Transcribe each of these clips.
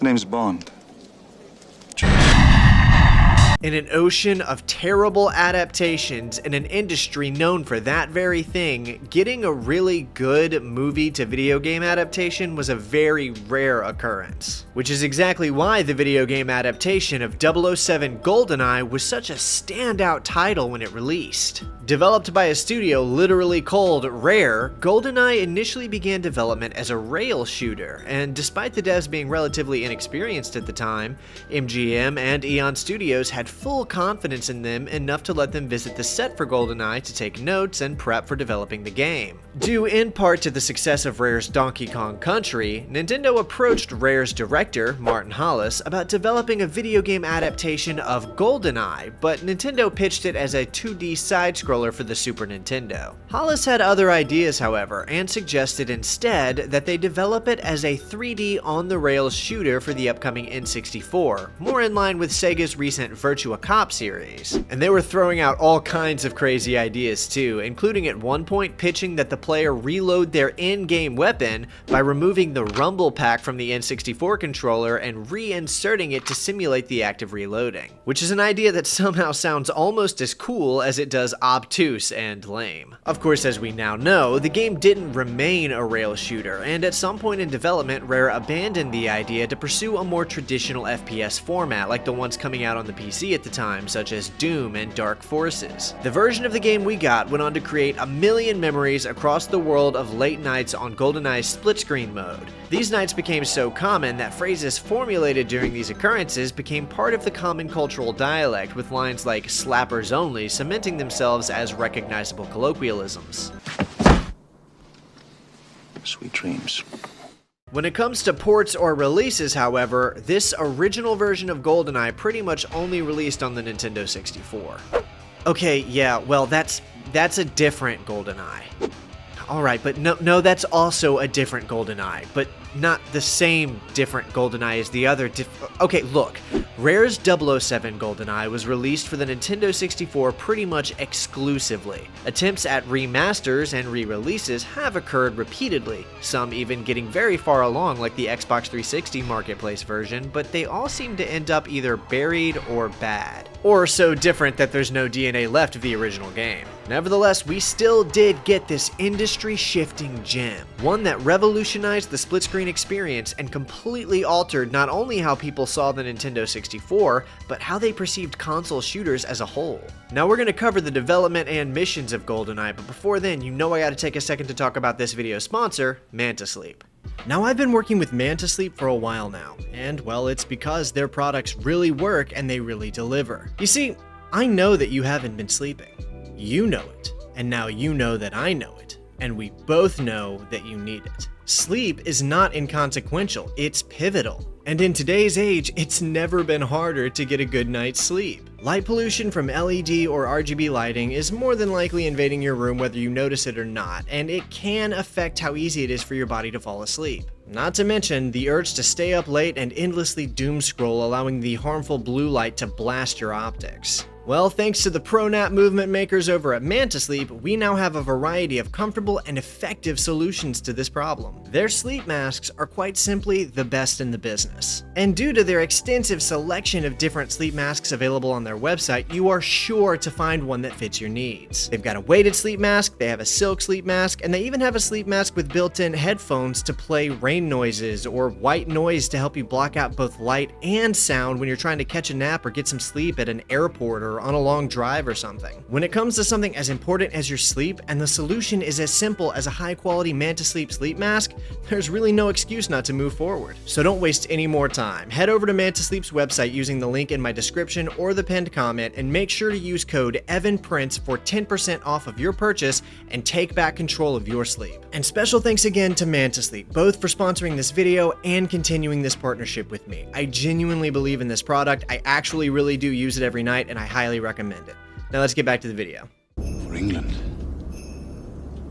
The name's Bond. In an ocean of terrible adaptations in an industry known for that very thing, getting a really good movie to video game adaptation was a very rare occurrence. Which is exactly why the video game adaptation of 007 GoldenEye was such a standout title when it released. Developed by a studio literally called Rare, GoldenEye initially began development as a rail shooter, and despite the devs being relatively inexperienced at the time, MGM and Eon Studios had full confidence in them enough to let them visit the set for GoldenEye to take notes and prep for developing the game. Due in part to the success of Rare's Donkey Kong Country, Nintendo approached Rare's director, Martin Hollis, about developing a video game adaptation of GoldenEye, but Nintendo pitched it as a 2D side-scroller for the Super Nintendo. Hollis had other ideas, however, and suggested instead that they develop it as a 3D on-the-rails shooter for the upcoming N64, more in line with Sega's recent Virtua Cop series. And they were throwing out all kinds of crazy ideas too, including at one point pitching that the player reload their in-game weapon by removing the rumble pack from the N64 controller and reinserting it to simulate the act of reloading. Which is an idea that somehow sounds almost as cool as it does obtuse and lame. Of course, as we now know, the game didn't remain a rail shooter, and at some point in development, Rare abandoned the idea to pursue a more traditional FPS format like the ones coming out on the PC at the time, such as Doom and Dark Forces. The version of the game we got went on to create a million memories across the world of late nights on GoldenEye's split-screen mode. These nights became so common that phrases formulated during these occurrences became part of the common cultural dialect, with lines like "slappers only" cementing themselves as recognizable colloquialisms. Sweet dreams. When it comes to ports or releases, however, this original version of GoldenEye pretty much only released on the Nintendo 64. Okay, yeah, well, that's a different GoldenEye. Alright, but no, that's also a different GoldenEye, but not the same different GoldenEye as the other Okay, look, Rare's 007 GoldenEye was released for the Nintendo 64 pretty much exclusively. Attempts at remasters and re-releases have occurred repeatedly, some even getting very far along like the Xbox 360 Marketplace version, but they all seem to end up either buried or bad. Or so different that there's no DNA left of the original game. Nevertheless, we still did get this industry-shifting gem, one that revolutionized the split-screen experience and completely altered not only how people saw the Nintendo 64, but how they perceived console shooters as a whole. Now we're going to cover the development and missions of GoldenEye, but before then, you know I gotta take a second to talk about this video's sponsor, Manta Sleep. Now I've been working with Manta Sleep for a while now, and well, it's because their products really work and they really deliver. You see, I know that you haven't been sleeping. You know it, and now you know that I know it, and we both know that you need it. Sleep is not inconsequential, it's pivotal. And in today's age, it's never been harder to get a good night's sleep. Light pollution from LED or RGB lighting is more than likely invading your room whether you notice it or not, and it can affect how easy it is for your body to fall asleep. Not to mention the urge to stay up late and endlessly doom scroll, allowing the harmful blue light to blast your optics. Well, thanks to the pro-nap movement makers over at Manta Sleep, we now have a variety of comfortable and effective solutions to this problem. Their sleep masks are quite simply the best in the business. And due to their extensive selection of different sleep masks available on their website, you are sure to find one that fits your needs. They've got a weighted sleep mask, they have a silk sleep mask, and they even have a sleep mask with built-in headphones to play rain noises or white noise to help you block out both light and sound when you're trying to catch a nap or get some sleep at an airport or on a long drive or something. When it comes to something as important as your sleep, and the solution is as simple as a high-quality Manta Sleep sleep mask, there's really no excuse not to move forward. So don't waste any more time. Head over to Manta Sleep's website using the link in my description or the pinned comment, and make sure to use code EvanPrince for 10% off of your purchase and take back control of your sleep. And special thanks again to Manta Sleep, both for sponsoring this video and continuing this partnership with me. I genuinely believe in this product. I actually really do use it every night, and I highly recommend it. Now let's get back to the video. For England.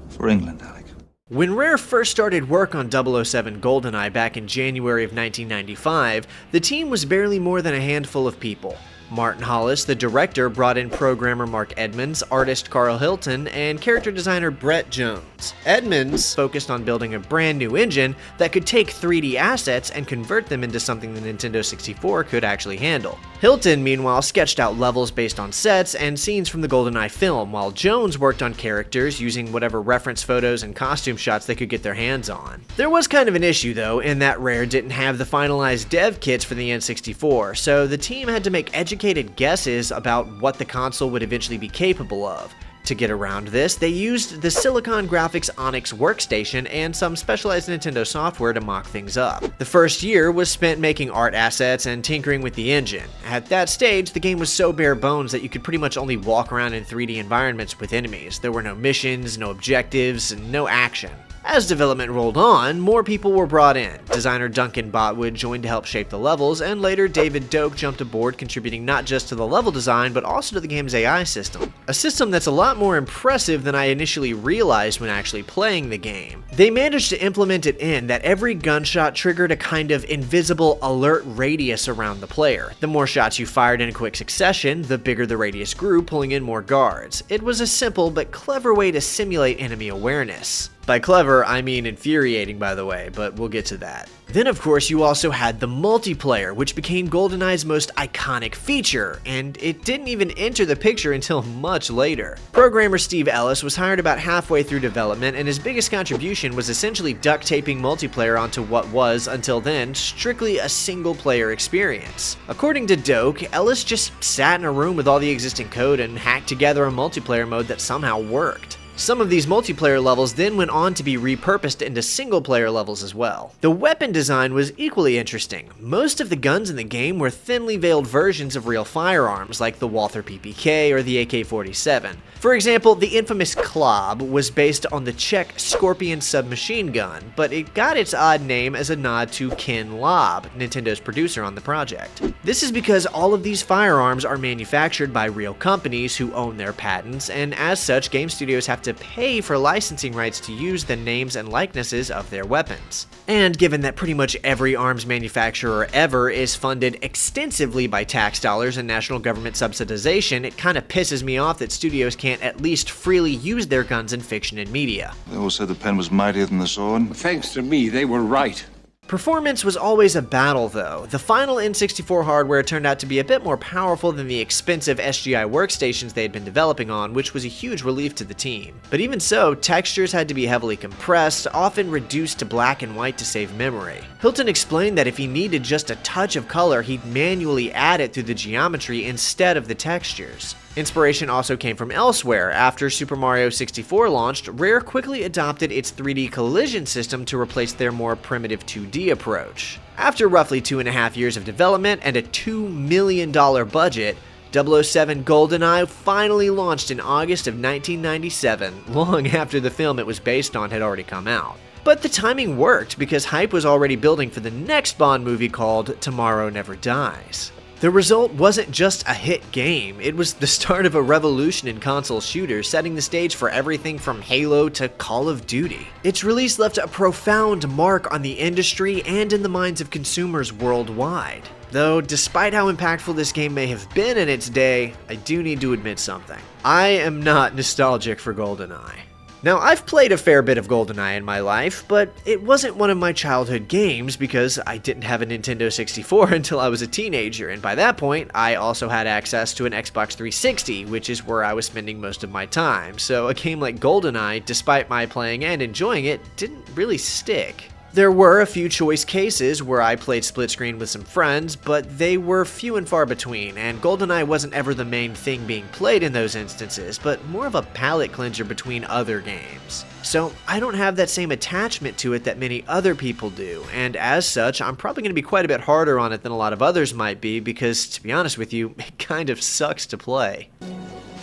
For England, Alec. When Rare first started work on 007 GoldenEye back in January of 1995, the team was barely more than a handful of people. Martin Hollis, the director, brought in programmer Mark Edmonds, artist Carl Hilton, and character designer Brett Jones. Edmonds focused on building a brand new engine that could take 3D assets and convert them into something the Nintendo 64 could actually handle. Hilton, meanwhile, sketched out levels based on sets and scenes from the GoldenEye film, while Jones worked on characters using whatever reference photos and costume shots they could get their hands on. There was kind of an issue, though, in that Rare didn't have the finalized dev kits for the N64, so the team had to make educated guesses about what the console would eventually be capable of. To get around this, they used the Silicon Graphics Onyx workstation and some specialized Nintendo software to mock things up. The first year was spent making art assets and tinkering with the engine. At that stage, the game was so bare bones that you could pretty much only walk around in 3D environments with enemies. There were no missions, no objectives, and no action. As development rolled on, more people were brought in. Designer Duncan Botwood joined to help shape the levels, and later David Doak jumped aboard, contributing not just to the level design, but also to the game's AI system. A system that's a lot more impressive than I initially realized when actually playing the game. They managed to implement it in that every gunshot triggered a kind of invisible alert radius around the player. The more shots you fired in a quick succession, the bigger the radius grew, pulling in more guards. It was a simple but clever way to simulate enemy awareness. By clever, I mean infuriating, by the way, but we'll get to that. Then of course you also had the multiplayer, which became GoldenEye's most iconic feature, and it didn't even enter the picture until much later. Programmer Steve Ellis was hired about halfway through development, and his biggest contribution was essentially duct taping multiplayer onto what was, until then, strictly a single-player experience. According to Doak, Ellis just sat in a room with all the existing code and hacked together a multiplayer mode that somehow worked. Some of these multiplayer levels then went on to be repurposed into single-player levels as well. The weapon design was equally interesting. Most of the guns in the game were thinly veiled versions of real firearms, like the Walther PPK or the AK-47. For example, the infamous Klob was based on the Czech Scorpion submachine gun, but it got its odd name as a nod to Ken Lobb, Nintendo's producer on the project. This is because all of these firearms are manufactured by real companies who own their patents, and as such, game studios have to pay for licensing rights to use the names and likenesses of their weapons. And given that pretty much every arms manufacturer ever is funded extensively by tax dollars and national government subsidization, it kind of pisses me off that studios can't at least freely use their guns in fiction and media. They all said the pen was mightier than the sword. Thanks to me, they were right. Performance was always a battle, though. The final N64 hardware turned out to be a bit more powerful than the expensive SGI workstations they had been developing on, which was a huge relief to the team. But even so, textures had to be heavily compressed, often reduced to black and white to save memory. Hilton explained that if he needed just a touch of color, he'd manually add it through the geometry instead of the textures. Inspiration also came from elsewhere. After Super Mario 64 launched, Rare quickly adopted its 3D collision system to replace their more primitive 2D approach. After roughly 2.5 years of development and a $2 million budget, 007 GoldenEye finally launched in August of 1997, long after the film it was based on had already come out. But the timing worked because hype was already building for the next Bond movie called Tomorrow Never Dies. The result wasn't just a hit game, it was the start of a revolution in console shooters, setting the stage for everything from Halo to Call of Duty. Its release left a profound mark on the industry and in the minds of consumers worldwide. Though, despite how impactful this game may have been in its day, I do need to admit something. I am not nostalgic for GoldenEye. Now, I've played a fair bit of GoldenEye in my life, but it wasn't one of my childhood games because I didn't have a Nintendo 64 until I was a teenager, and by that point, I also had access to an Xbox 360, which is where I was spending most of my time, so a game like GoldenEye, despite my playing and enjoying it, didn't really stick. There were a few choice cases where I played split screen with some friends, but they were few and far between, and GoldenEye wasn't ever the main thing being played in those instances, but more of a palate cleanser between other games. So I don't have that same attachment to it that many other people do, and as such, I'm probably going to be quite a bit harder on it than a lot of others might be, because to be honest with you, it kind of sucks to play.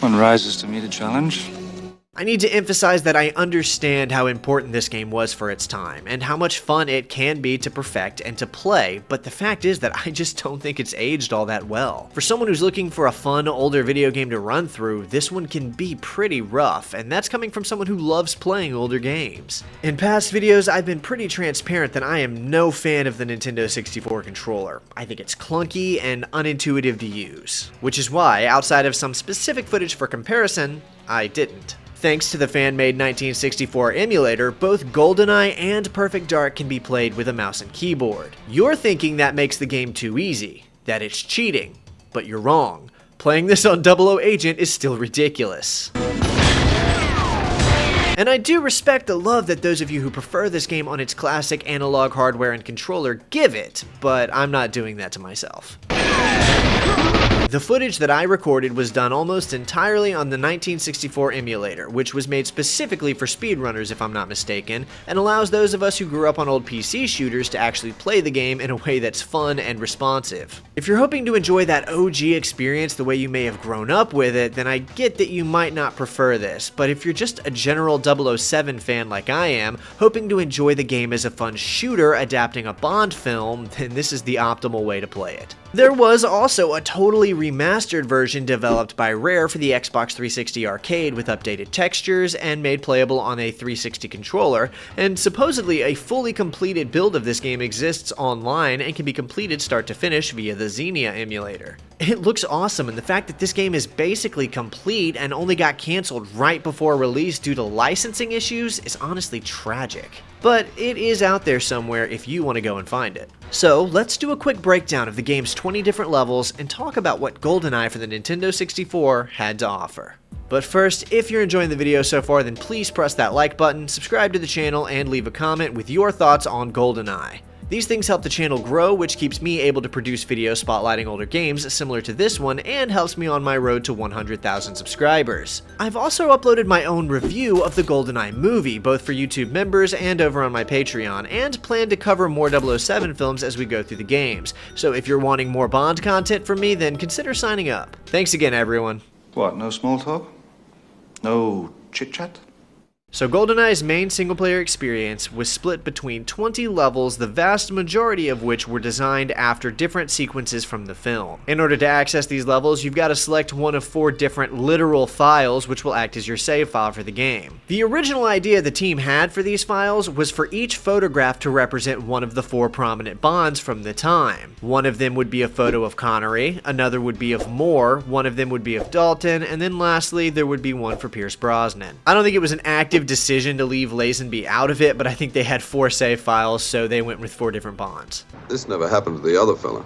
One rises to meet a challenge. I need to emphasize that I understand how important this game was for its time, and how much fun it can be to perfect and to play, but the fact is that I just don't think it's aged all that well. For someone who's looking for a fun, older video game to run through, this one can be pretty rough, and that's coming from someone who loves playing older games. In past videos, I've been pretty transparent that I am no fan of the Nintendo 64 controller. I think it's clunky and unintuitive to use, which is why, outside of some specific footage for comparison, I didn't. Thanks to the fan-made 1964 emulator, both GoldenEye and Perfect Dark can be played with a mouse and keyboard. You're thinking that makes the game too easy, that it's cheating, but you're wrong. Playing this on 00 Agent is still ridiculous. And I do respect the love that those of you who prefer this game on its classic analog hardware and controller give it, but I'm not doing that to myself. The footage that I recorded was done almost entirely on the 1964 emulator, which was made specifically for speedrunners if I'm not mistaken, and allows those of us who grew up on old PC shooters to actually play the game in a way that's fun and responsive. If you're hoping to enjoy that OG experience the way you may have grown up with it, then I get that you might not prefer this, but if you're just a general 007 fan like I am, hoping to enjoy the game as a fun shooter adapting a Bond film, then this is the optimal way to play it. There was also a totally remastered version developed by Rare for the Xbox 360 arcade with updated textures and made playable on a 360 controller, and supposedly a fully completed build of this game exists online and can be completed start to finish via the Xenia emulator. It looks awesome, and the fact that this game is basically complete and only got cancelled right before release due to licensing issues is honestly tragic. But it is out there somewhere if you want to go and find it. So let's do a quick breakdown of the game's 20 different levels and talk about what GoldenEye for the Nintendo 64 had to offer. But first, if you're enjoying the video so far, then please press that like button, subscribe to the channel, and leave a comment with your thoughts on GoldenEye. These things help the channel grow, which keeps me able to produce videos spotlighting older games similar to this one, and helps me on my road to 100,000 subscribers. I've also uploaded my own review of the GoldenEye movie, both for YouTube members and over on my Patreon, and plan to cover more 007 films as we go through the games. So if you're wanting more Bond content from me, then consider signing up. Thanks again, everyone. What, no small talk? No chit-chat? So GoldenEye's main single-player experience was split between 20 levels, the vast majority of which were designed after different sequences from the film. In order to access these levels, you've got to select one of 4 different literal files, which will act as your save file for the game. The original idea the team had for these files was for each photograph to represent one of the 4 prominent Bonds from the time. One of them would be a photo of Connery, another would be of Moore, one of them would be of Dalton, and then lastly, there would be one for Pierce Brosnan. I don't think it was an active decision to leave Lazenby out of it, but I think they had 4 save files, so they went with 4 different Bonds. This never happened to the other fella.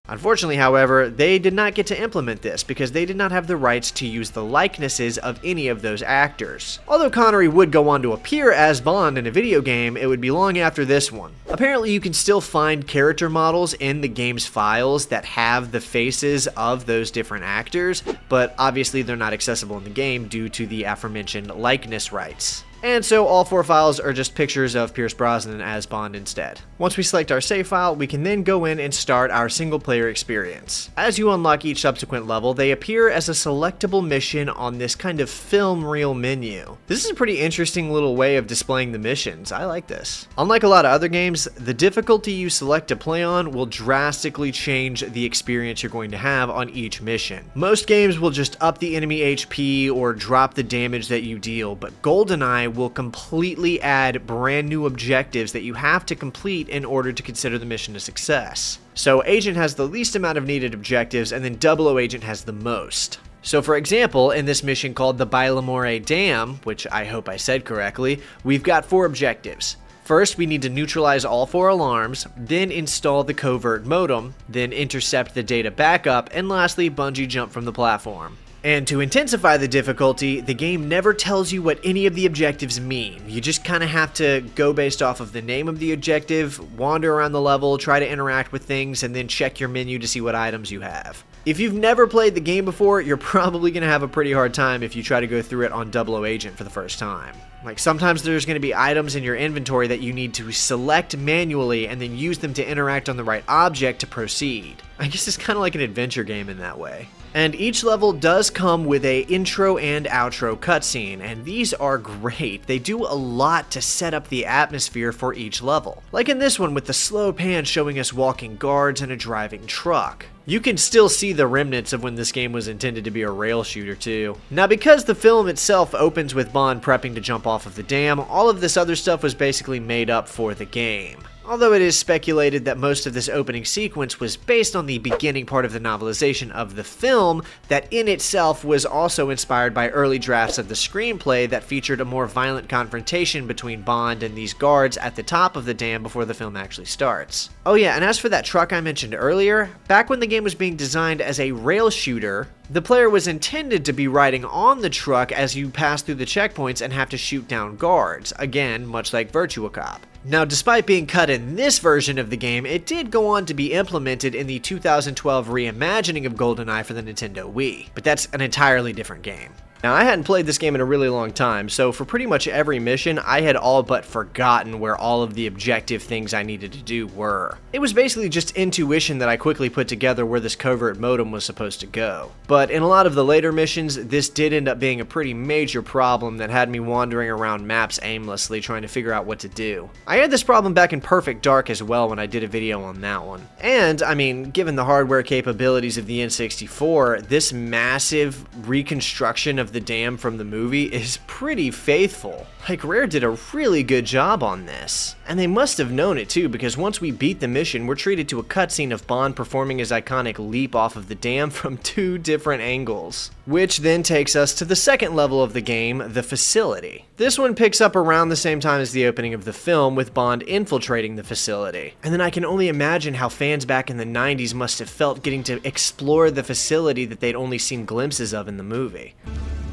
Unfortunately, however, they did not get to implement this because they did not have the rights to use the likenesses of any of those actors. Although Connery would go on to appear as Bond in a video game, it would be long after this one. Apparently, you can still find character models in the game's files that have the faces of those different actors, but obviously they're not accessible in the game due to the aforementioned likeness rights. And so all 4 files are just pictures of Pierce Brosnan as Bond instead. Once we select our save file, we can then go in and start our single player experience. As you unlock each subsequent level, they appear as a selectable mission on this kind of film reel menu. This is a pretty interesting little way of displaying the missions. I like this. Unlike a lot of other games, the difficulty you select to play on will drastically change the experience you're going to have on each mission. Most games will just up the enemy HP or drop the damage that you deal, but GoldenEye will completely add brand new objectives that you have to complete in order to consider the mission a success. So Agent has the least amount of needed objectives, and then 00 Agent has the most. So for example, in this mission called the Bailamore Dam, which I hope I said correctly, we've got 4 objectives. First, we need to neutralize all 4 alarms, then install the covert modem, then intercept the data backup, and lastly, bungee jump from the platform. And to intensify the difficulty, the game never tells you what any of the objectives mean. You just kind of have to go based off of the name of the objective, wander around the level, try to interact with things, and then check your menu to see what items you have. If you've never played the game before, you're probably going to have a pretty hard time if you try to go through it on 00 Agent for the first time. Like sometimes there's going to be items in your inventory that you need to select manually and then use them to interact on the right object to proceed. I guess it's kind of like an adventure game in that way. And each level does come with a intro and outro cutscene, and these are great. They do a lot to set up the atmosphere for each level. Like in this one with the slow pan showing us walking guards and a driving truck. You can still see the remnants of when this game was intended to be a rail shooter too. Now because the film itself opens with Bond prepping to jump off of the dam, all of this other stuff was basically made up for the game. Although it is speculated that most of this opening sequence was based on the beginning part of the novelization of the film that in itself was also inspired by early drafts of the screenplay that featured a more violent confrontation between Bond and these guards at the top of the dam before the film actually starts. Oh yeah, and as for that truck I mentioned earlier, back when the game was being designed as a rail shooter, the player was intended to be riding on the truck as you pass through the checkpoints and have to shoot down guards, again, much like Virtua Cop. Now, despite being cut in this version of the game, it did go on to be implemented in the 2012 reimagining of GoldenEye for the Nintendo Wii, but that's an entirely different game. Now, I hadn't played this game in a really long time, so for pretty much every mission, I had all but forgotten where all of the objective things I needed to do were. It was basically just intuition that I quickly put together where this covert modem was supposed to go. But in a lot of the later missions, this did end up being a pretty major problem that had me wandering around maps aimlessly trying to figure out what to do. I had this problem back in Perfect Dark as well when I did a video on that one. And, I mean, given the hardware capabilities of the N64, this massive reconstruction of the dam from the movie is pretty faithful. Like, Rare did a really good job on this. And they must have known it too, because once we beat the mission, we're treated to a cutscene of Bond performing his iconic leap off of the dam from 2 different angles. Which then takes us to the second level of the game, the facility. This one picks up around the same time as the opening of the film, with Bond infiltrating the facility. And then I can only imagine how fans back in the 90s must have felt getting to explore the facility that they'd only seen glimpses of in the movie.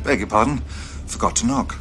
Beg your pardon? Forgot to knock.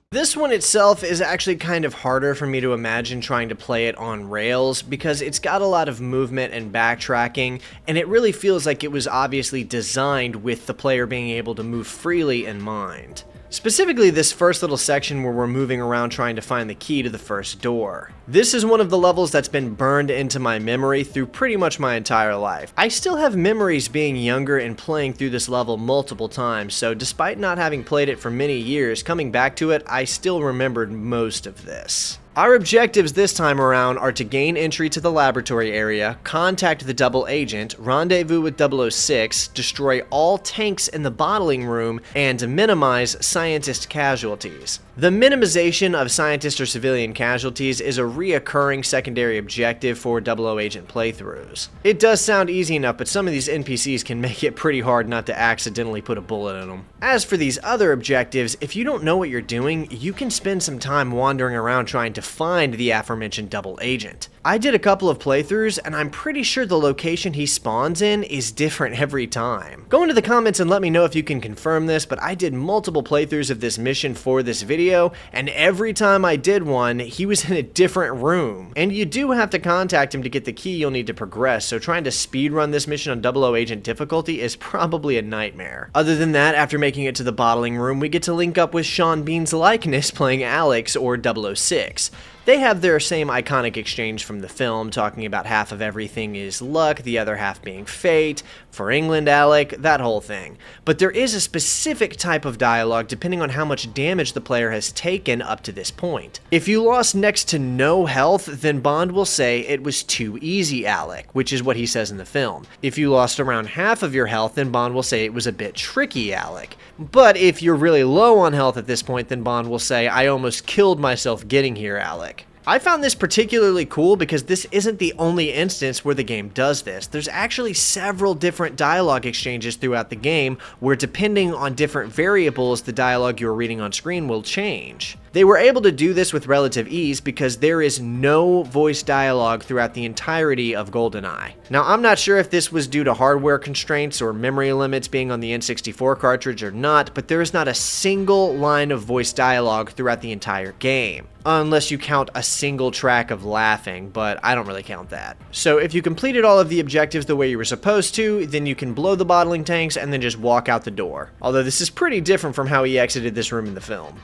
This one itself is actually kind of harder for me to imagine trying to play it on rails because it's got a lot of movement and backtracking, and it really feels like it was obviously designed with the player being able to move freely in mind. Specifically this first little section where we're moving around trying to find the key to the first door. This is one of the levels that's been burned into my memory through pretty much my entire life. I still have memories being younger and playing through this level multiple times, so despite not having played it for many years, coming back to it, I still remembered most of this. Our objectives this time around are to gain entry to the laboratory area, contact the double agent, rendezvous with 006, destroy all tanks in the bottling room, and minimize scientist casualties. The minimization of scientist or civilian casualties is a reoccurring secondary objective for 00 agent playthroughs. It does sound easy enough, but some of these NPCs can make it pretty hard not to accidentally put a bullet in them. As for these other objectives, if you don't know what you're doing, you can spend some time wandering around trying to find the aforementioned double agent. I did a couple of playthroughs, and I'm pretty sure the location he spawns in is different every time. Go into the comments and let me know if you can confirm this, but I did multiple playthroughs of this mission for this video, and every time I did one, he was in a different room. And you do have to contact him to get the key you'll need to progress, so trying to speedrun this mission on 00 agent difficulty is probably a nightmare. Other than that, after making it to the bottling room, we get to link up with Sean Bean's likeness playing Alex or 006. They have their same iconic exchange from the film, talking about half of everything is luck, the other half being fate, for England, Alec, that whole thing. But there is a specific type of dialogue depending on how much damage the player has taken up to this point. If you lost next to no health, then Bond will say it was too easy, Alec, which is what he says in the film. If you lost around half of your health, then Bond will say it was a bit tricky, Alec. But if you're really low on health at this point, then Bond will say, I almost killed myself getting here, Alec. I found this particularly cool because this isn't the only instance where the game does this. There's actually several different dialogue exchanges throughout the game where depending on different variables the dialogue you're reading on screen will change. They were able to do this with relative ease because there is no voice dialogue throughout the entirety of GoldenEye. Now, I'm not sure if this was due to hardware constraints or memory limits being on the N64 cartridge or not, but there is not a single line of voice dialogue throughout the entire game. Unless you count a single track of laughing, but I don't really count that. So if you completed all of the objectives the way you were supposed to, then you can blow the bottling tanks and then just walk out the door. Although this is pretty different from how he exited this room in the film.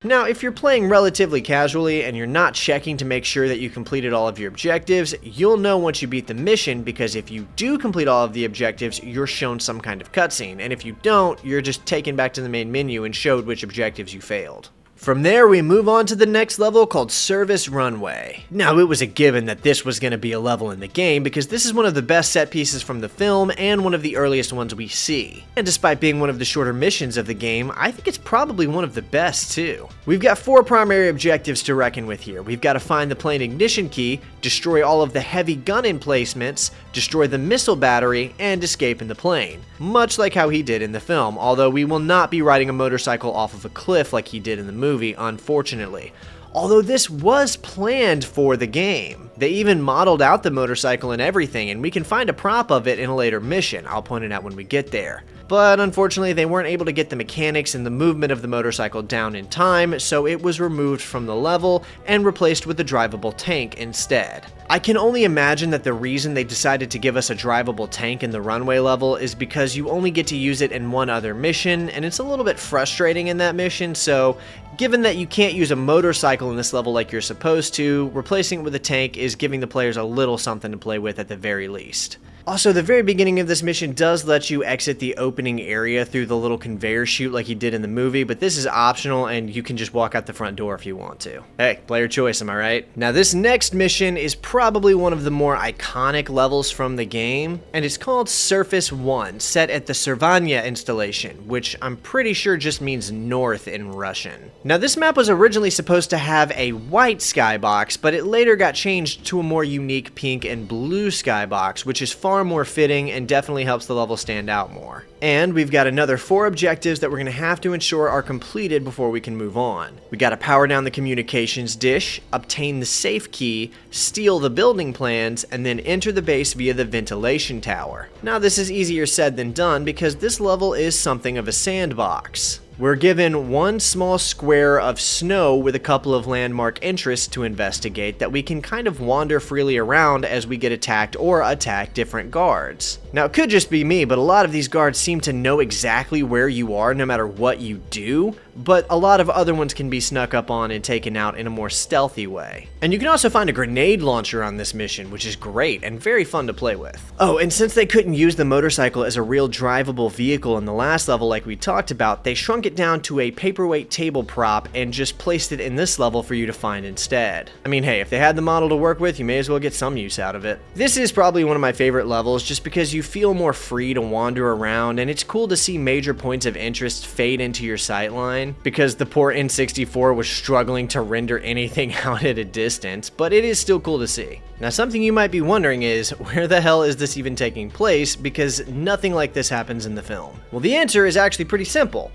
Now, if you're playing relatively casually and you're not checking to make sure that you completed all of your objectives, you'll know once you beat the mission, because if you do complete all of the objectives, you're shown some kind of cutscene, and if you don't, you're just taken back to the main menu and showed which objectives you failed. From there, we move on to the next level called Service Runway. Now, it was a given that this was going to be a level in the game because this is one of the best set pieces from the film and one of the earliest ones we see. And despite being one of the shorter missions of the game, I think it's probably one of the best too. We've got 4 primary objectives to reckon with here. We've got to find the plane ignition key, destroy all of the heavy gun emplacements, destroy the missile battery, and escape in the plane. Much like how he did in the film, although we will not be riding a motorcycle off of a cliff like he did in the movie, unfortunately. Although this was planned for the game. They even modeled out the motorcycle and everything, and we can find a prop of it in a later mission. I'll point it out when we get there. But unfortunately, they weren't able to get the mechanics and the movement of the motorcycle down in time, so it was removed from the level and replaced with a drivable tank instead. I can only imagine that the reason they decided to give us a drivable tank in the runway level is because you only get to use it in one other mission, and it's a little bit frustrating in that mission, so given that you can't use a motorcycle in this level like you're supposed to, replacing it with a tank is giving the players a little something to play with at the very least. Also, the very beginning of this mission does let you exit the opening area through the little conveyor chute like you did in the movie, but this is optional and you can just walk out the front door if you want to. Hey, player choice, am I right? Now, this next mission is probably one of the more iconic levels from the game, and it's called Surface 1, set at the Servania installation, which I'm pretty sure just means north in Russian. Now, this map was originally supposed to have a white skybox, but it later got changed to a more unique pink and blue skybox, which is far more fitting and definitely helps the level stand out more. And we've got another 4 objectives that we're going to have to ensure are completed before we can move on. We got to power down the communications dish, obtain the safe key, steal the building plans, and then enter the base via the ventilation tower. Now, this is easier said than done because this level is something of a sandbox. We're given one small square of snow with a couple of landmark interests to investigate that we can kind of wander freely around as we get attacked or attack different guards. Now, it could just be me, but a lot of these guards seem to know exactly where you are no matter what you do, but a lot of other ones can be snuck up on and taken out in a more stealthy way. And you can also find a grenade launcher on this mission, which is great and very fun to play with. Oh, and since they couldn't use the motorcycle as a real drivable vehicle in the last level like we talked about, they shrunk it down to a paperweight table prop and just placed it in this level for you to find instead. I mean, hey, if they had the model to work with, you may as well get some use out of it. This is probably one of my favorite levels just because you feel more free to wander around, and it's cool to see major points of interest fade into your sightline because the poor N64 was struggling to render anything out at a distance, but it is still cool to see. Now, something you might be wondering is, where the hell is this even taking place, because nothing like this happens in the film? Well, the answer is actually pretty simple.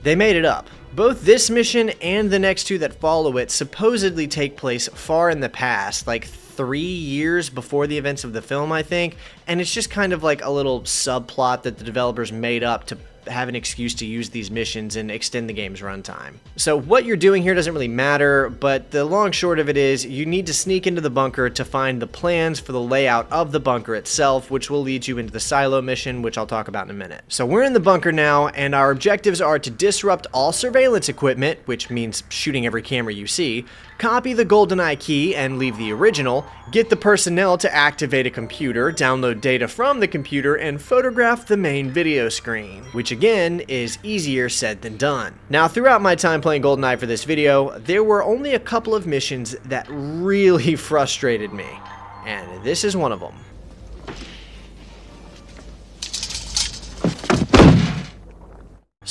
They made it up. Both this mission and the next 2 that follow it supposedly take place far in the past, like 3 years before the events of the film, I think, and it's just kind of like a little subplot that the developers made up to have an excuse to use these missions and extend the game's runtime. So what you're doing here doesn't really matter, but the long short of it is you need to sneak into the bunker to find the plans for the layout of the bunker itself, which will lead you into the silo mission, which I'll talk about in a minute. So we're in the bunker now, and our objectives are to disrupt all surveillance equipment, which means shooting every camera you see, copy the GoldenEye key and leave the original, get the personnel to activate a computer, download data from the computer, and photograph the main video screen, which again is easier said than done. Now, throughout my time playing GoldenEye for this video, there were only a couple of missions that really frustrated me, and this is one of them.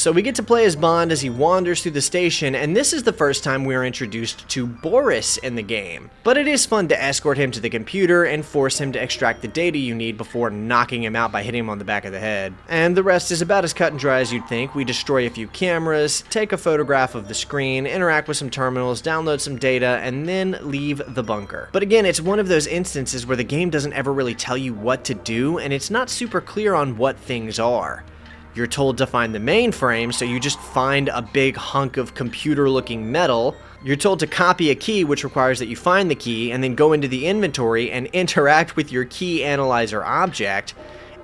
So we get to play as Bond as he wanders through the station, and this is the first time we are introduced to Boris in the game. But it is fun to escort him to the computer and force him to extract the data you need before knocking him out by hitting him on the back of the head. And the rest is about as cut and dry as you'd think. We destroy a few cameras, take a photograph of the screen, interact with some terminals, download some data, and then leave the bunker. But again, it's one of those instances where the game doesn't ever really tell you what to do, and it's not super clear on what things are. You're told to find the mainframe, so you just find a big hunk of computer-looking metal. You're told to copy a key, which requires that you find the key, and then go into the inventory and interact with your key analyzer object.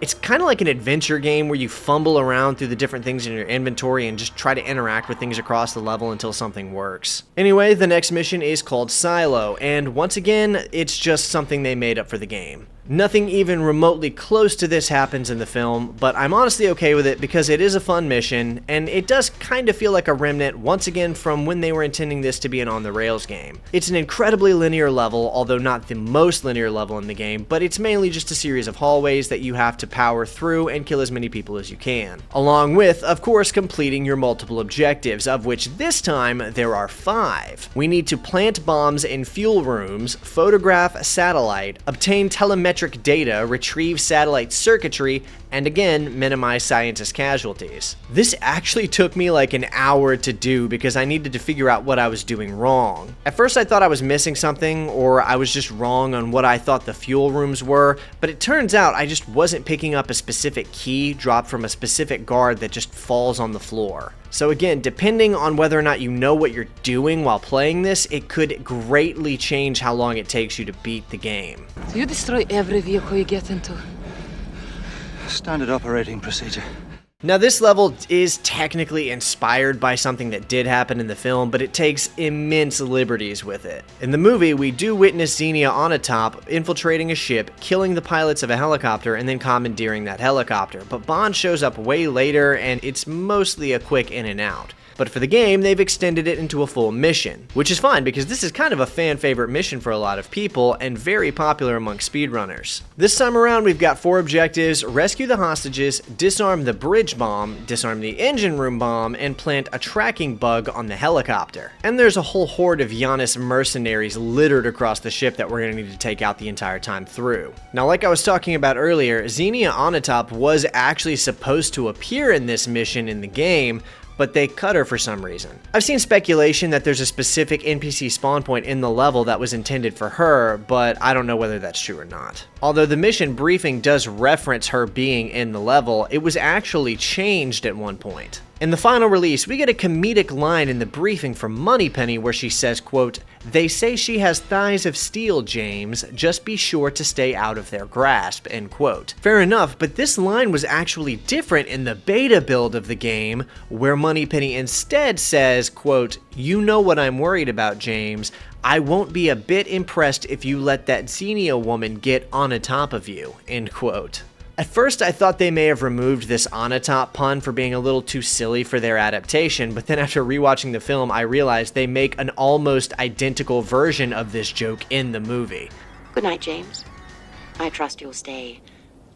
It's kind of like an adventure game where you fumble around through the different things in your inventory and just try to interact with things across the level until something works. Anyway, the next mission is called Silo, and once again, it's just something they made up for the game. Nothing even remotely close to this happens in the film, but I'm honestly okay with it because it is a fun mission, and it does kind of feel like a remnant once again from when they were intending this to be an on-the-rails game. It's an incredibly linear level, although not the most linear level in the game, but it's mainly just a series of hallways that you have to power through and kill as many people as you can. Along with, of course, completing your multiple objectives, of which this time there are 5. We need to plant bombs in fuel rooms, photograph a satellite, obtain telemetric data, retrieve satellite circuitry, and again, minimize scientist casualties. This actually took me like an hour to do because I needed to figure out what I was doing wrong. At first I thought I was missing something, or I was just wrong on what I thought the fuel rooms were, but it turns out I just wasn't picking up a specific key dropped from a specific guard that just falls on the floor. So again, depending on whether or not you know what you're doing while playing this, it could greatly change how long it takes you to beat the game. Do you destroy every vehicle you get into? Standard operating procedure. Now this level is technically inspired by something that did happen in the film, but it takes immense liberties with it. In the movie, we do witness Xenia on a top, infiltrating a ship, killing the pilots of a helicopter, and then commandeering that helicopter. But Bond shows up way later, and it's mostly a quick in and out. But for the game, they've extended it into a full mission, which is fine because this is kind of a fan favorite mission for a lot of people and very popular among speedrunners. This time around, we've got 4 objectives: rescue the hostages, disarm the bridge bomb, disarm the engine room bomb, and plant a tracking bug on the helicopter. And there's a whole horde of Giannis mercenaries littered across the ship that we're going to need to take out the entire time through. Now, like I was talking about earlier, Xenia Onatopp was actually supposed to appear in this mission in the game, but they cut her for some reason. I've seen speculation that there's a specific NPC spawn point in the level that was intended for her, but I don't know whether that's true or not. Although the mission briefing does reference her being in the level, it was actually changed at one point. In the final release, we get a comedic line in the briefing from Moneypenny where she says, quote, "They say she has thighs of steel, James. Just be sure to stay out of their grasp," end quote. Fair enough, but this line was actually different in the beta build of the game, where Moneypenny instead says, quote, "You know what I'm worried about, James. I won't be a bit impressed if you let that Xenia woman get on a top of you," end quote. At first, I thought they may have removed this on a top pun for being a little too silly for their adaptation, but then after rewatching the film, I realized they make an almost identical version of this joke in the movie. Good night, James. I trust you'll stay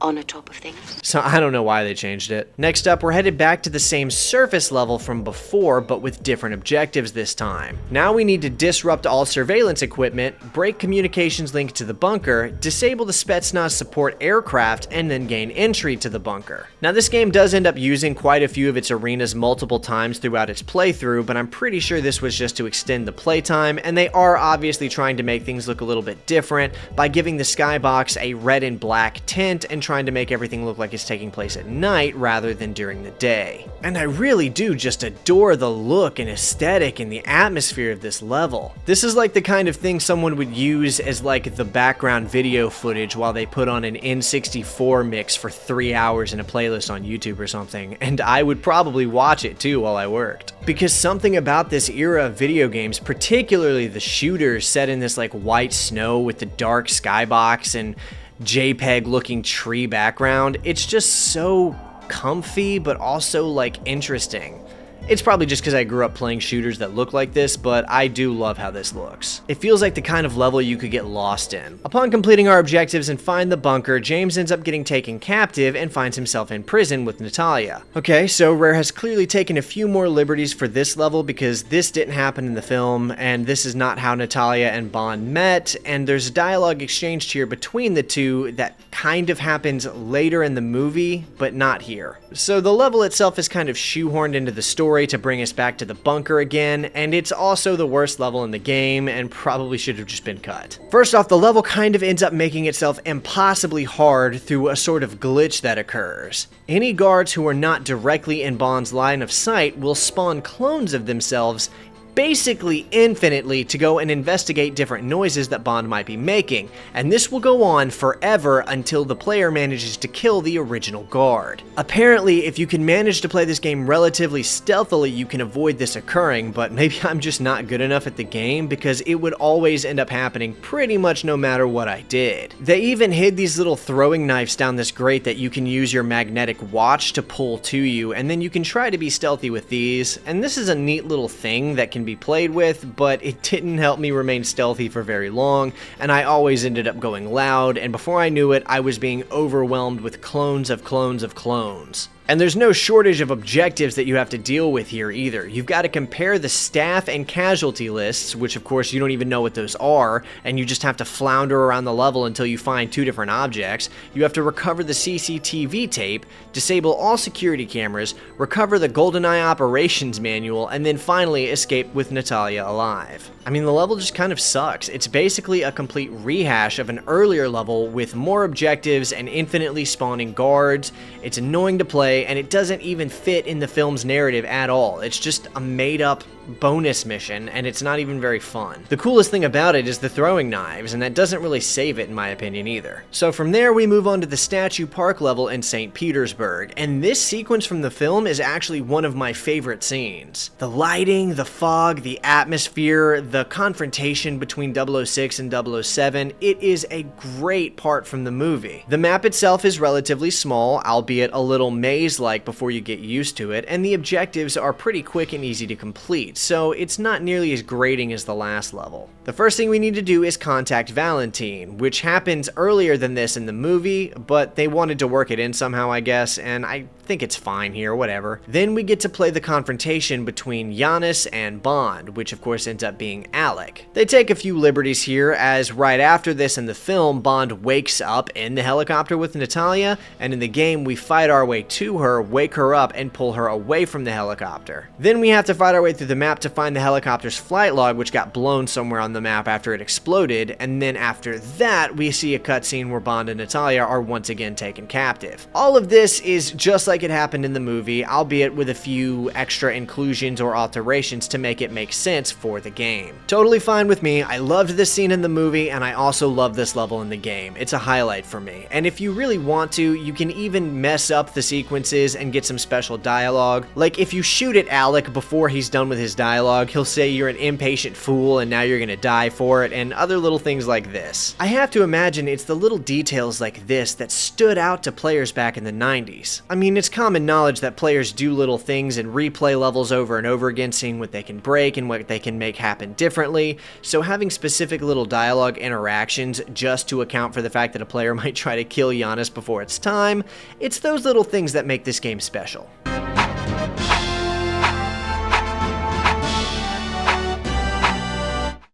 on the top of things. So I don't know why they changed it. Next up, we're headed back to the same surface level from before, but with different objectives this time. Now we need to disrupt all surveillance equipment, break communications linked to the bunker, disable the Spetsnaz support aircraft, and then gain entry to the bunker. Now this game does end up using quite a few of its arenas multiple times throughout its playthrough, but I'm pretty sure this was just to extend the playtime, and they are obviously trying to make things look a little bit different by giving the skybox a red and black tint and trying to make everything look like it's taking place at night rather than during the day. And I really do just adore the look and aesthetic and the atmosphere of this level. This is like the kind of thing someone would use as like the background video footage while they put on an N64 mix for 3 hours in a playlist on YouTube or something, and I would probably watch it too while I worked. Because something about this era of video games, particularly the shooters set in this like white snow with the dark skybox and JPEG looking tree background, it's just so comfy but also like interesting. It's probably just because I grew up playing shooters that look like this, but I do love how this looks. It feels like the kind of level you could get lost in. Upon completing our objectives and find the bunker, James ends up getting taken captive and finds himself in prison with Natalia. Okay, so Rare has clearly taken a few more liberties for this level because this didn't happen in the film, and this is not how Natalia and Bond met, and there's a dialogue exchanged here between the two that kind of happens later in the movie, but not here. So the level itself is kind of shoehorned into the story to bring us back to the bunker again, and it's also the worst level in the game and probably should have just been cut. First off, the level kind of ends up making itself impossibly hard through a sort of glitch that occurs. Any guards who are not directly in Bond's line of sight will spawn clones of themselves basically infinitely to go and investigate different noises that Bond might be making, and this will go on forever until the player manages to kill the original guard. Apparently, if you can manage to play this game relatively stealthily, you can avoid this occurring, but maybe I'm just not good enough at the game because it would always end up happening pretty much no matter what I did. They even hid these little throwing knives down this grate that you can use your magnetic watch to pull to you, and then you can try to be stealthy with these, and this is a neat little thing that can be played with, but it didn't help me remain stealthy for very long, and I always ended up going loud, and before I knew it, I was being overwhelmed with clones of clones of clones. And there's no shortage of objectives that you have to deal with here either. You've got to compare the staff and casualty lists, which of course you don't even know what those are, and you just have to flounder around the level until you find two different objects. You have to recover the CCTV tape, disable all security cameras, recover the GoldenEye operations manual, and then finally escape with Natalia alive. I mean, the level just kind of sucks. It's basically a complete rehash of an earlier level with more objectives and infinitely spawning guards. It's annoying to play, and it doesn't even fit in the film's narrative at all. It's just a made-up bonus mission, and it's not even very fun. The coolest thing about it is the throwing knives, and that doesn't really save it in my opinion either. So from there we move on to the Statue Park level in St. Petersburg, and this sequence from the film is actually one of my favorite scenes. The lighting, the fog, the atmosphere, the confrontation between 006 and 007, it is a great part from the movie. The map itself is relatively small, albeit a little maze-like before you get used to it, and the objectives are pretty quick and easy to complete, so it's not nearly as grating as the last level. The first thing we need to do is contact Valentine, which happens earlier than this in the movie, but they wanted to work it in somehow, I guess, and I think it's fine here, whatever. Then we get to play the confrontation between Giannis and Bond, which of course ends up being Alec. They take a few liberties here, as right after this in the film, Bond wakes up in the helicopter with Natalia, and in the game we fight our way to her, wake her up, and pull her away from the helicopter. Then we have to fight our way through the map to find the helicopter's flight log, which got blown somewhere on the map after it exploded, and then after that we see a cutscene where Bond and Natalia are once again taken captive. All of this is just like it happened in the movie, albeit with a few extra inclusions or alterations to make it make sense for the game. Totally fine with me. I loved this scene in the movie, and I also love this level in the game. It's a highlight for me, and if you really want to, you can even mess up the sequences and get some special dialogue. Like if you shoot at Alec before he's done with his dialogue, he'll say you're an impatient fool and now you're gonna die for it, and other little things like this. I have to imagine it's the little details like this that stood out to players back in the 90s. I mean, it's common knowledge that players do little things and replay levels over and over again, seeing what they can break and what they can make happen differently, so having specific little dialogue interactions just to account for the fact that a player might try to kill Giannis before it's time, it's those little things that make this game special.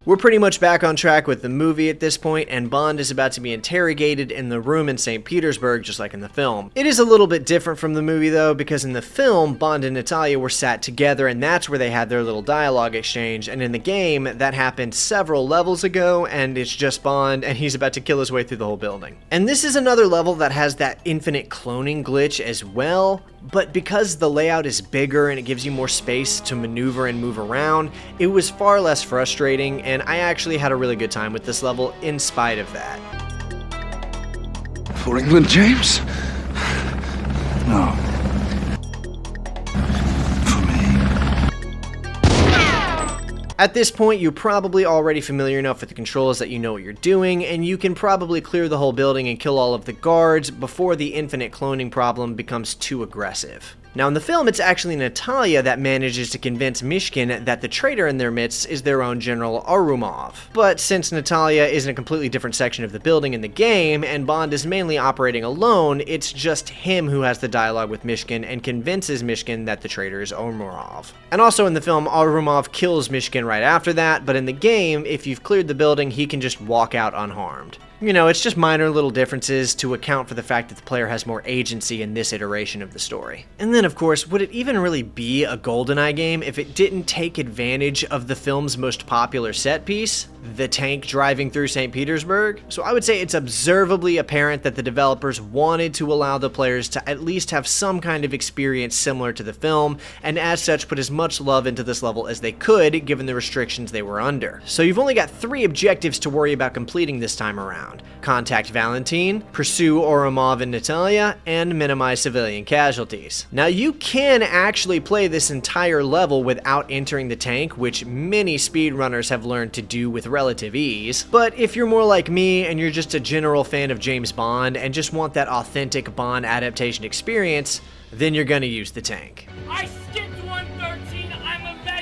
We're pretty much back on track with the movie at this point, and Bond is about to be interrogated in the room in St. Petersburg, just like in the film. It is a little bit different from the movie though, because in the film, Bond and Natalia were sat together, and that's where they had their little dialogue exchange, and in the game, that happened several levels ago, and it's just Bond, and he's about to kill his way through the whole building. And this is another level that has that infinite cloning glitch as well, but because the layout is bigger and it gives you more space to maneuver and move around, it was far less frustrating, and I actually had a really good time with this level in spite of that. For England, James? No. For me. At this point, you're probably already familiar enough with the controls that you know what you're doing, and you can probably clear the whole building and kill all of the guards before the infinite cloning problem becomes too aggressive. Now in the film, it's actually Natalia that manages to convince Mishkin that the traitor in their midst is their own General Arumov. But since Natalia is in a completely different section of the building in the game, and Bond is mainly operating alone, it's just him who has the dialogue with Mishkin and convinces Mishkin that the traitor is Arumov. And also in the film, Arumov kills Mishkin right after that, but in the game, if you've cleared the building, he can just walk out unharmed. You know, it's just minor little differences to account for the fact that the player has more agency in this iteration of the story. And then, of course, would it even really be a GoldenEye game if it didn't take advantage of the film's most popular set piece? The tank driving through St. Petersburg? So I would say it's observably apparent that the developers wanted to allow the players to at least have some kind of experience similar to the film, and as such put as much love into this level as they could, given the restrictions they were under. So you've only got 3 objectives to worry about completing this time around. Contact Valentine, pursue Arumov and Natalia, and minimize civilian casualties. Now you can actually play this entire level without entering the tank, which many speedrunners have learned to do with relative ease, but if you're more like me and you're just a general fan of James Bond and just want that authentic Bond adaptation experience, then you're gonna use the tank. I skipped 113, I'm a veteran!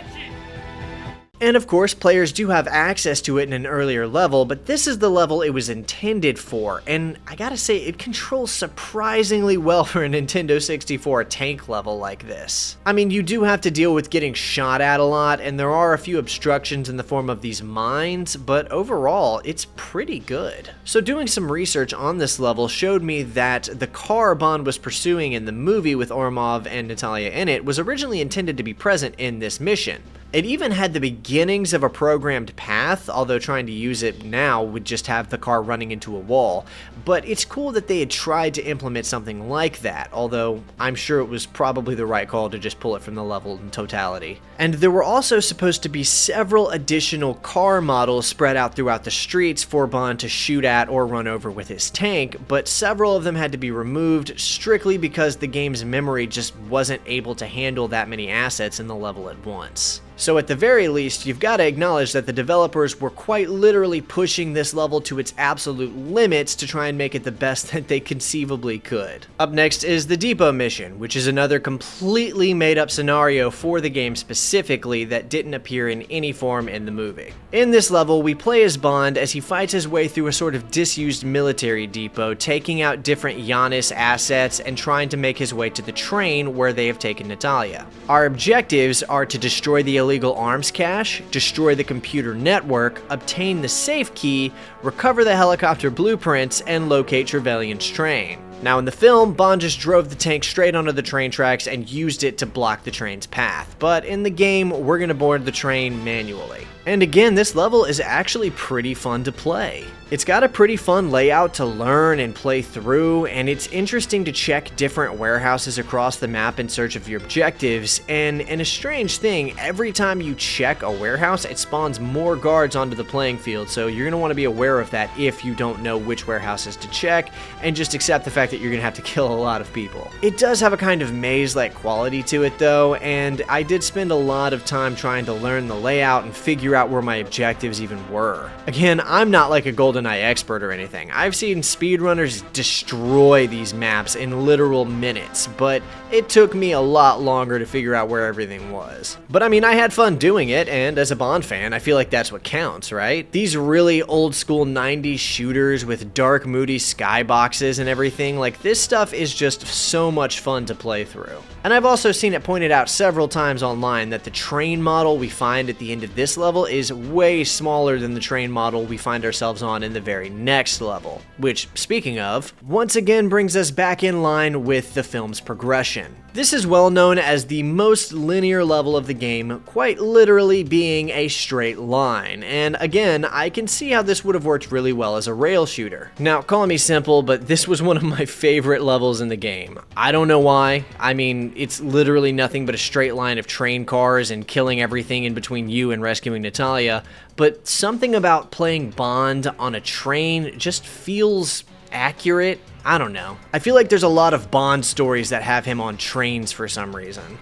And of course, players do have access to it in an earlier level, but this is the level it was intended for, and I gotta say, it controls surprisingly well for a Nintendo 64 tank level like this. I mean, you do have to deal with getting shot at a lot, and there are a few obstructions in the form of these mines, but overall, it's pretty good. So doing some research on this level showed me that the car Bond was pursuing in the movie with Arumov and Natalia in it was originally intended to be present in this mission. It even had the beginnings of a programmed path, although trying to use it now would just have the car running into a wall. But it's cool that they had tried to implement something like that, although I'm sure it was probably the right call to just pull it from the level in totality. And there were also supposed to be several additional car models spread out throughout the streets for Bond to shoot at or run over with his tank, but several of them had to be removed strictly because the game's memory just wasn't able to handle that many assets in the level at once. So at the very least, you've got to acknowledge that the developers were quite literally pushing this level to its absolute limits to try and make it the best that they conceivably could. Up next is the Depot mission, which is another completely made up scenario for the game specifically that didn't appear in any form in the movie. In this level, we play as Bond as he fights his way through a sort of disused military depot, taking out different Giannis assets and trying to make his way to the train where they have taken Natalia. Our objectives are to destroy the illegal arms cache, destroy the computer network, obtain the safe key, recover the helicopter blueprints, and locate Trevelyan's train. Now in the film, Bond just drove the tank straight onto the train tracks and used it to block the train's path, but in the game, we're gonna board the train manually. And again, this level is actually pretty fun to play. It's got a pretty fun layout to learn and play through, and it's interesting to check different warehouses across the map in search of your objectives, and in a strange thing, every time you check a warehouse, it spawns more guards onto the playing field, so you're going to want to be aware of that if you don't know which warehouses to check, and just accept the fact that you're going to have to kill a lot of people. It does have a kind of maze-like quality to it though, and I did spend a lot of time trying to learn the layout and figure out where my objectives even were. Again, I'm not like a GoldenEye expert or anything. I've seen speedrunners destroy these maps in literal minutes, but it took me a lot longer to figure out where everything was. But I mean, I had fun doing it, and as a Bond fan, I feel like that's what counts, right? These really old school 90s shooters with dark, moody skyboxes and everything, like this stuff is just so much fun to play through. And I've also seen it pointed out several times online that the train model we find at the end of this level is way smaller than the train model we find ourselves on in the very next level, which, speaking of, once again brings us back in line with the film's progression. This is well known as the most linear level of the game, quite literally being a straight line, and again, I can see how this would have worked really well as a rail shooter. Now, call me simple, but this was one of my favorite levels in the game. I don't know why. I mean, it's literally nothing but a straight line of train cars and killing everything in between you and rescuing Natalia, but something about playing Bond on a train just feels accurate. I don't know. I feel like there's a lot of Bond stories that have him on trains for some reason.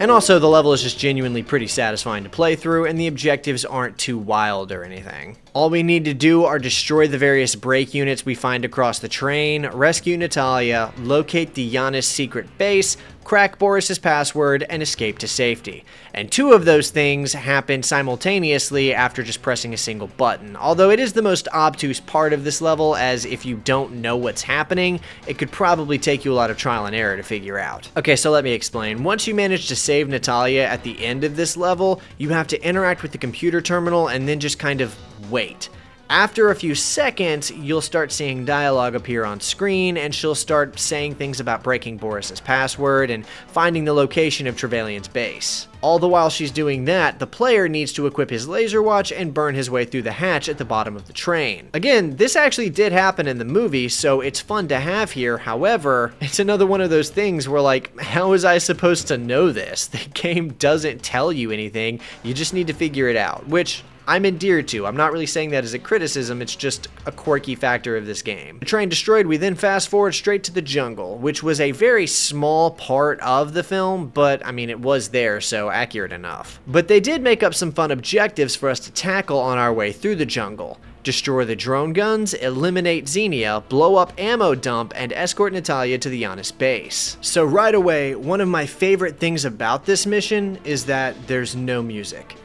And also, the level is just genuinely pretty satisfying to play through, and the objectives aren't too wild or anything. All we need to do are destroy the various brake units we find across the train, rescue Natalia, locate the Giannis secret base, crack Boris's password, and escape to safety. And 2 of those things happen simultaneously after just pressing a single button, although it is the most obtuse part of this level, as if you don't know what's happening, it could probably take you a lot of trial and error to figure out. Okay, so let me explain. Once you manage to save Natalia at the end of this level, you have to interact with the computer terminal and then just kind of wait. After a few seconds, you'll start seeing dialogue appear on screen, and she'll start saying things about breaking Boris's password and finding the location of Trevelyan's base. All the while she's doing that, the player needs to equip his laser watch and burn his way through the hatch at the bottom of the train. Again, this actually did happen in the movie, so it's fun to have here. However, it's another one of those things where, like, how was I supposed to know this? The game doesn't tell you anything, you just need to figure it out, which I'm endeared to. I'm not really saying that as a criticism, it's just a quirky factor of this game. The train destroyed, we then fast forward straight to the jungle, which was a very small part of the film, but I mean, it was there, so accurate enough. But they did make up some fun objectives for us to tackle on our way through the jungle. Destroy the drone guns, eliminate Xenia, blow up ammo dump, and escort Natalia to the Giannis base. So right away, one of my favorite things about this mission is that there's no music.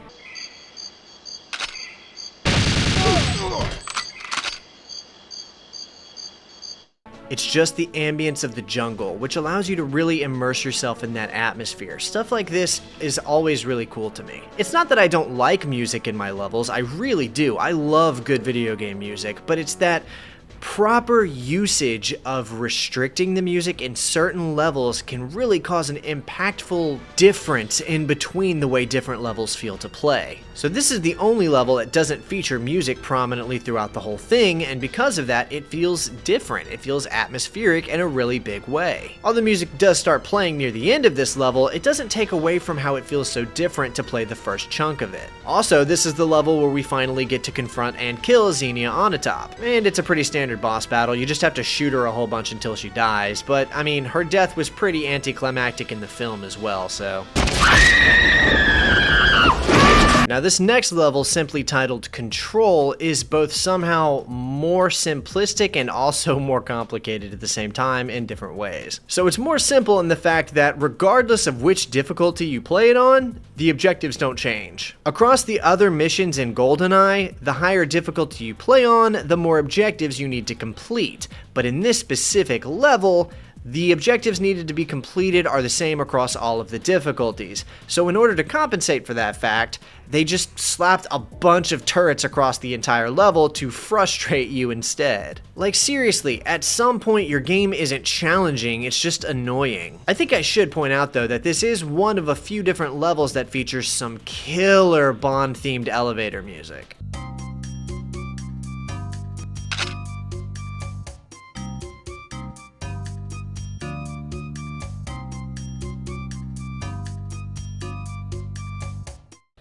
It's just the ambience of the jungle, which allows you to really immerse yourself in that atmosphere. Stuff like this is always really cool to me. It's not that I don't like music in my levels, I really do. I love good video game music, but it's that proper usage of restricting the music in certain levels can really cause an impactful difference in between the way different levels feel to play. So this is the only level that doesn't feature music prominently throughout the whole thing, and because of that, it feels different. It feels atmospheric in a really big way. While the music does start playing near the end of this level, it doesn't take away from how it feels so different to play the first chunk of it. Also, this is the level where we finally get to confront and kill Xenia on a top, and it's a pretty standard boss battle. You just have to shoot her a whole bunch until she dies, but I mean, her death was pretty anticlimactic in the film as well, so. Now this next level, simply titled Control, is both somehow more simplistic and also more complicated at the same time in different ways. So it's more simple in the fact that regardless of which difficulty you play it on, the objectives don't change. Across the other missions in GoldenEye, the higher difficulty you play on, the more objectives you need to complete. But in this specific level, the objectives needed to be completed are the same across all of the difficulties. So in order to compensate for that fact, they just slapped a bunch of turrets across the entire level to frustrate you instead. Like seriously, at some point your game isn't challenging, it's just annoying. I think I should point out though that this is one of a few different levels that features some killer Bond-themed elevator music.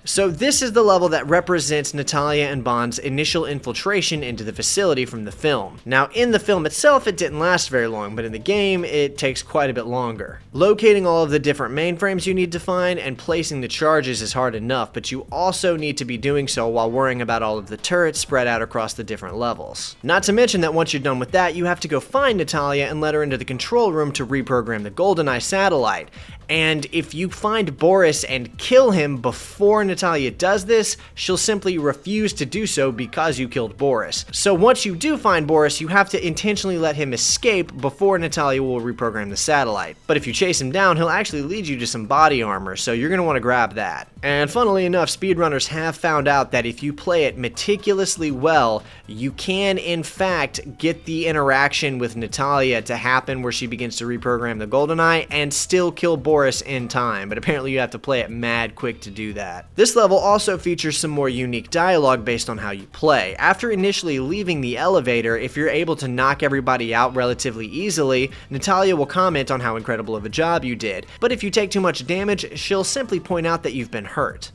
So this is the level that represents Natalia and Bond's initial infiltration into the facility from the film. Now in the film itself it didn't last very long, but in the game it takes quite a bit longer. Locating all of the different mainframes you need to find and placing the charges is hard enough, but you also need to be doing so while worrying about all of the turrets spread out across the different levels. Not to mention that once you're done with that, you have to go find Natalia and let her into the control room to reprogram the GoldenEye satellite. And if you find Boris and kill him before Natalia does this, she'll simply refuse to do so because you killed Boris. So once you do find Boris, you have to intentionally let him escape before Natalia will reprogram the satellite. But if you chase him down, he'll actually lead you to some body armor, so you're going to want to grab that. And funnily enough, speedrunners have found out that if you play it meticulously well, you can in fact get the interaction with Natalia to happen where she begins to reprogram the GoldenEye and still kill Boris in time, but apparently you have to play it mad quick to do that. This level also features some more unique dialogue based on how you play. After initially leaving the elevator, if you're able to knock everybody out relatively easily, Natalia will comment on how incredible of a job you did, but if you take too much damage, she'll simply point out that you've been hurt.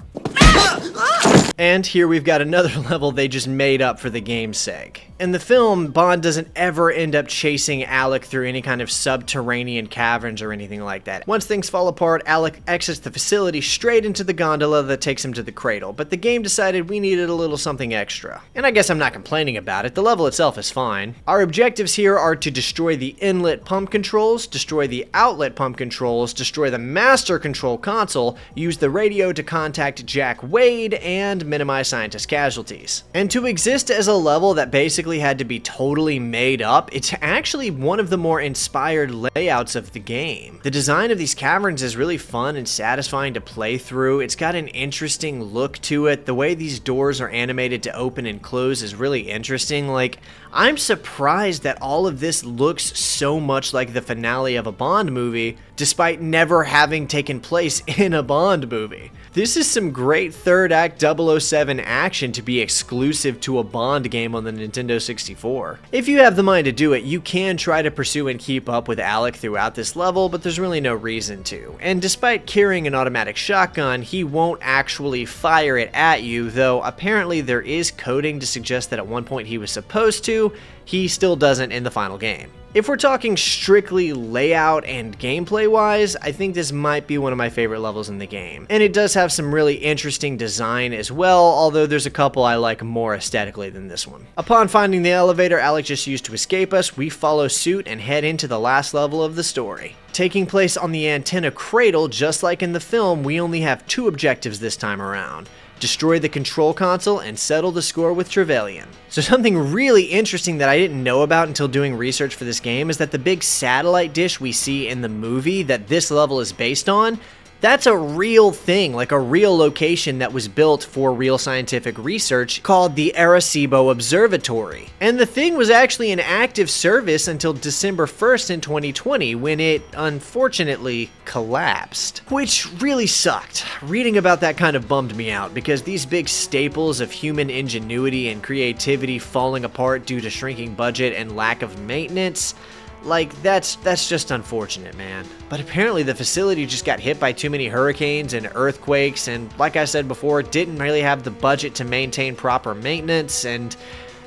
And here we've got another level they just made up for the game's sake. In the film, Bond doesn't ever end up chasing Alec through any kind of subterranean caverns or anything like that. Once things fall apart, Alec exits the facility straight into the gondola that takes him to the Cradle, but the game decided we needed a little something extra. And I guess I'm not complaining about it, the level itself is fine. Our objectives here are to destroy the inlet pump controls, destroy the outlet pump controls, destroy the master control console, use the radio to contact Jack Wade, and minimize scientist casualties. And to exist as a level that basically had to be totally made up, it's actually one of the more inspired layouts of the game. The design of these caverns is really fun and satisfying to play through. It's got an interesting look to it. The way these doors are animated to open and close is really interesting. Like, I'm surprised that all of this looks so much like the finale of a Bond movie, despite never having taken place in a Bond movie. This is some great third act 007 action to be exclusive to a Bond game on the Nintendo 64. If you have the mind to do it, you can try to pursue and keep up with Alec throughout this level, but there's really no reason to. And despite carrying an automatic shotgun, he won't actually fire it at you, though apparently there is coding to suggest that at one point he was supposed to. He still doesn't in the final game. If we're talking strictly layout and gameplay wise, I think this might be one of my favorite levels in the game. And it does have some really interesting design as well, although there's a couple I like more aesthetically than this one. Upon finding the elevator Alec just used to escape us, we follow suit and head into the last level of the story. Taking place on the antenna Cradle, just like in the film, we only have two objectives this time around. Destroy the control console and settle the score with Trevelyan. So something really interesting that I didn't know about until doing research for this game is that the big satellite dish we see in the movie that this level is based on, that's a real thing, like a real location that was built for real scientific research called the Arecibo Observatory. And the thing was actually in active service until December 1st in 2020 when it unfortunately collapsed. Which really sucked. Reading about that kind of bummed me out because these big staples of human ingenuity and creativity falling apart due to shrinking budget and lack of maintenance, like, that's just unfortunate, man. But apparently the facility just got hit by too many hurricanes and earthquakes, and like I said before, didn't really have the budget to maintain proper maintenance, and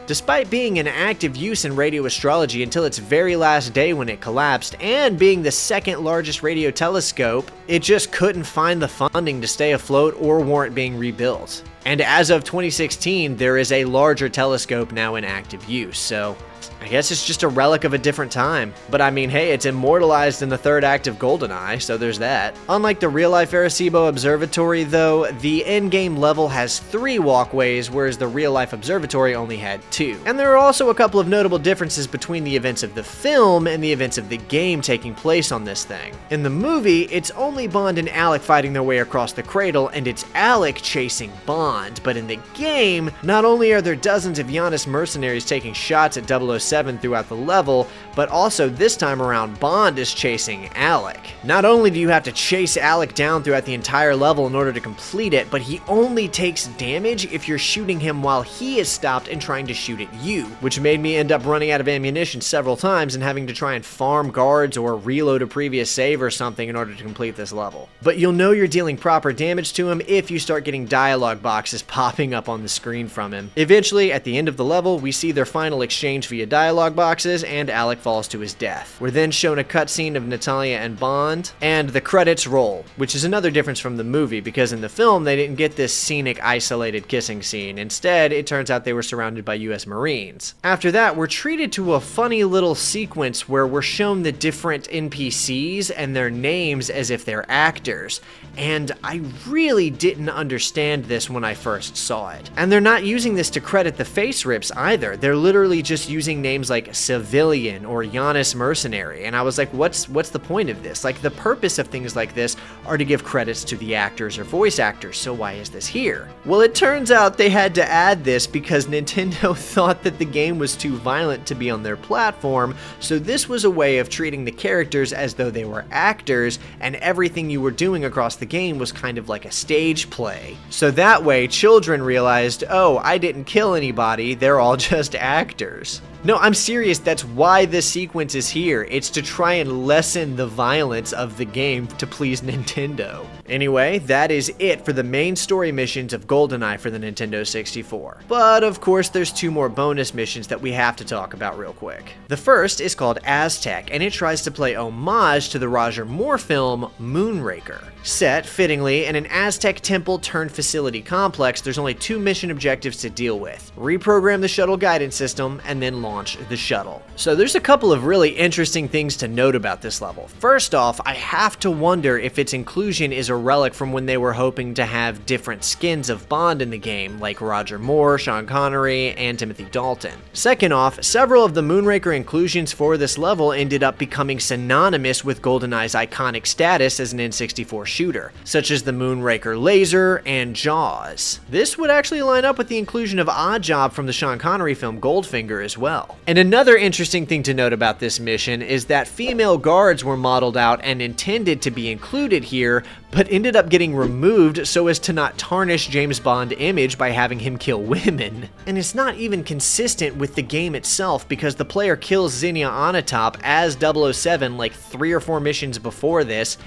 despite being in active use in radio astrology until its very last day when it collapsed, and being the second largest radio telescope, it just couldn't find the funding to stay afloat or warrant being rebuilt. And as of 2016, there is a larger telescope now in active use, so I guess it's just a relic of a different time. But I mean, hey, it's immortalized in the third act of GoldenEye, so there's that. Unlike the real-life Arecibo Observatory, though, the in-game level has 3 walkways, whereas the real-life observatory only had 2. And there are also a couple of notable differences between the events of the film and the events of the game taking place on this thing. In the movie, it's only Bond and Alec fighting their way across the Cradle, and it's Alec chasing Bond. But in the game, not only are there dozens of Giannis mercenaries taking shots at 007 throughout the level, but also this time around Bond is chasing Alec. Not only do you have to chase Alec down throughout the entire level in order to complete it, but he only takes damage if you're shooting him while he is stopped and trying to shoot at you, which made me end up running out of ammunition several times and having to try and farm guards or reload a previous save or something in order to complete this level. But you'll know you're dealing proper damage to him if you start getting dialogue boxes popping up on the screen from him. Eventually, at the end of the level, we see their final exchange via dialogue boxes, and Alec falls to his death. We're then shown a cutscene of Natalia and Bond, and the credits roll, which is another difference from the movie, because in the film they didn't get this scenic, isolated kissing scene. Instead, it turns out they were surrounded by US Marines. After that, we're treated to a funny little sequence where we're shown the different NPCs and their names as if they're actors. And I really didn't understand this when I first saw it. And they're not using this to credit the face rips either. They're literally just using names like Civilian or Giannis Mercenary. And I was like, what's the point of this? Like, the purpose of things like this are to give credits to the actors or voice actors, so why is this here? Well, it turns out they had to add this because Nintendo thought that the game was too violent to be on their platform, so this was a way of treating the characters as though they were actors, and everything you were doing across the game was kind of like a stage play. So that way, children realized, oh, I didn't kill anybody, they're all just actors. No, I'm serious, that's why this sequence is here. It's to try and lessen the violence of the game to please Nintendo. Anyway, that is it for the main story missions of GoldenEye for the Nintendo 64. But of course, there's 2 more bonus missions that we have to talk about real quick. The first is called Aztec, and it tries to play homage to the Roger Moore film Moonraker. Set, fittingly, in an Aztec temple turned facility complex, there's only 2 mission objectives to deal with. Reprogram the shuttle guidance system, and then launch the shuttle. So there's a couple of really interesting things to note about this level. First off, I have to wonder if its inclusion is a relic from when they were hoping to have different skins of Bond in the game, like Roger Moore, Sean Connery, and Timothy Dalton. Second off, several of the Moonraker inclusions for this level ended up becoming synonymous with GoldenEye's iconic status as an N64 shooter, such as the Moonraker laser and Jaws. This would actually line up with the inclusion of Oddjob from the Sean Connery film Goldfinger as well. And another interesting thing to note about this mission is that female guards were modeled out and intended to be included here, but ended up getting removed so as to not tarnish James Bond's image by having him kill women. And it's not even consistent with the game itself because the player kills Xenia Onatopp as 007 like 3 or 4 missions before this.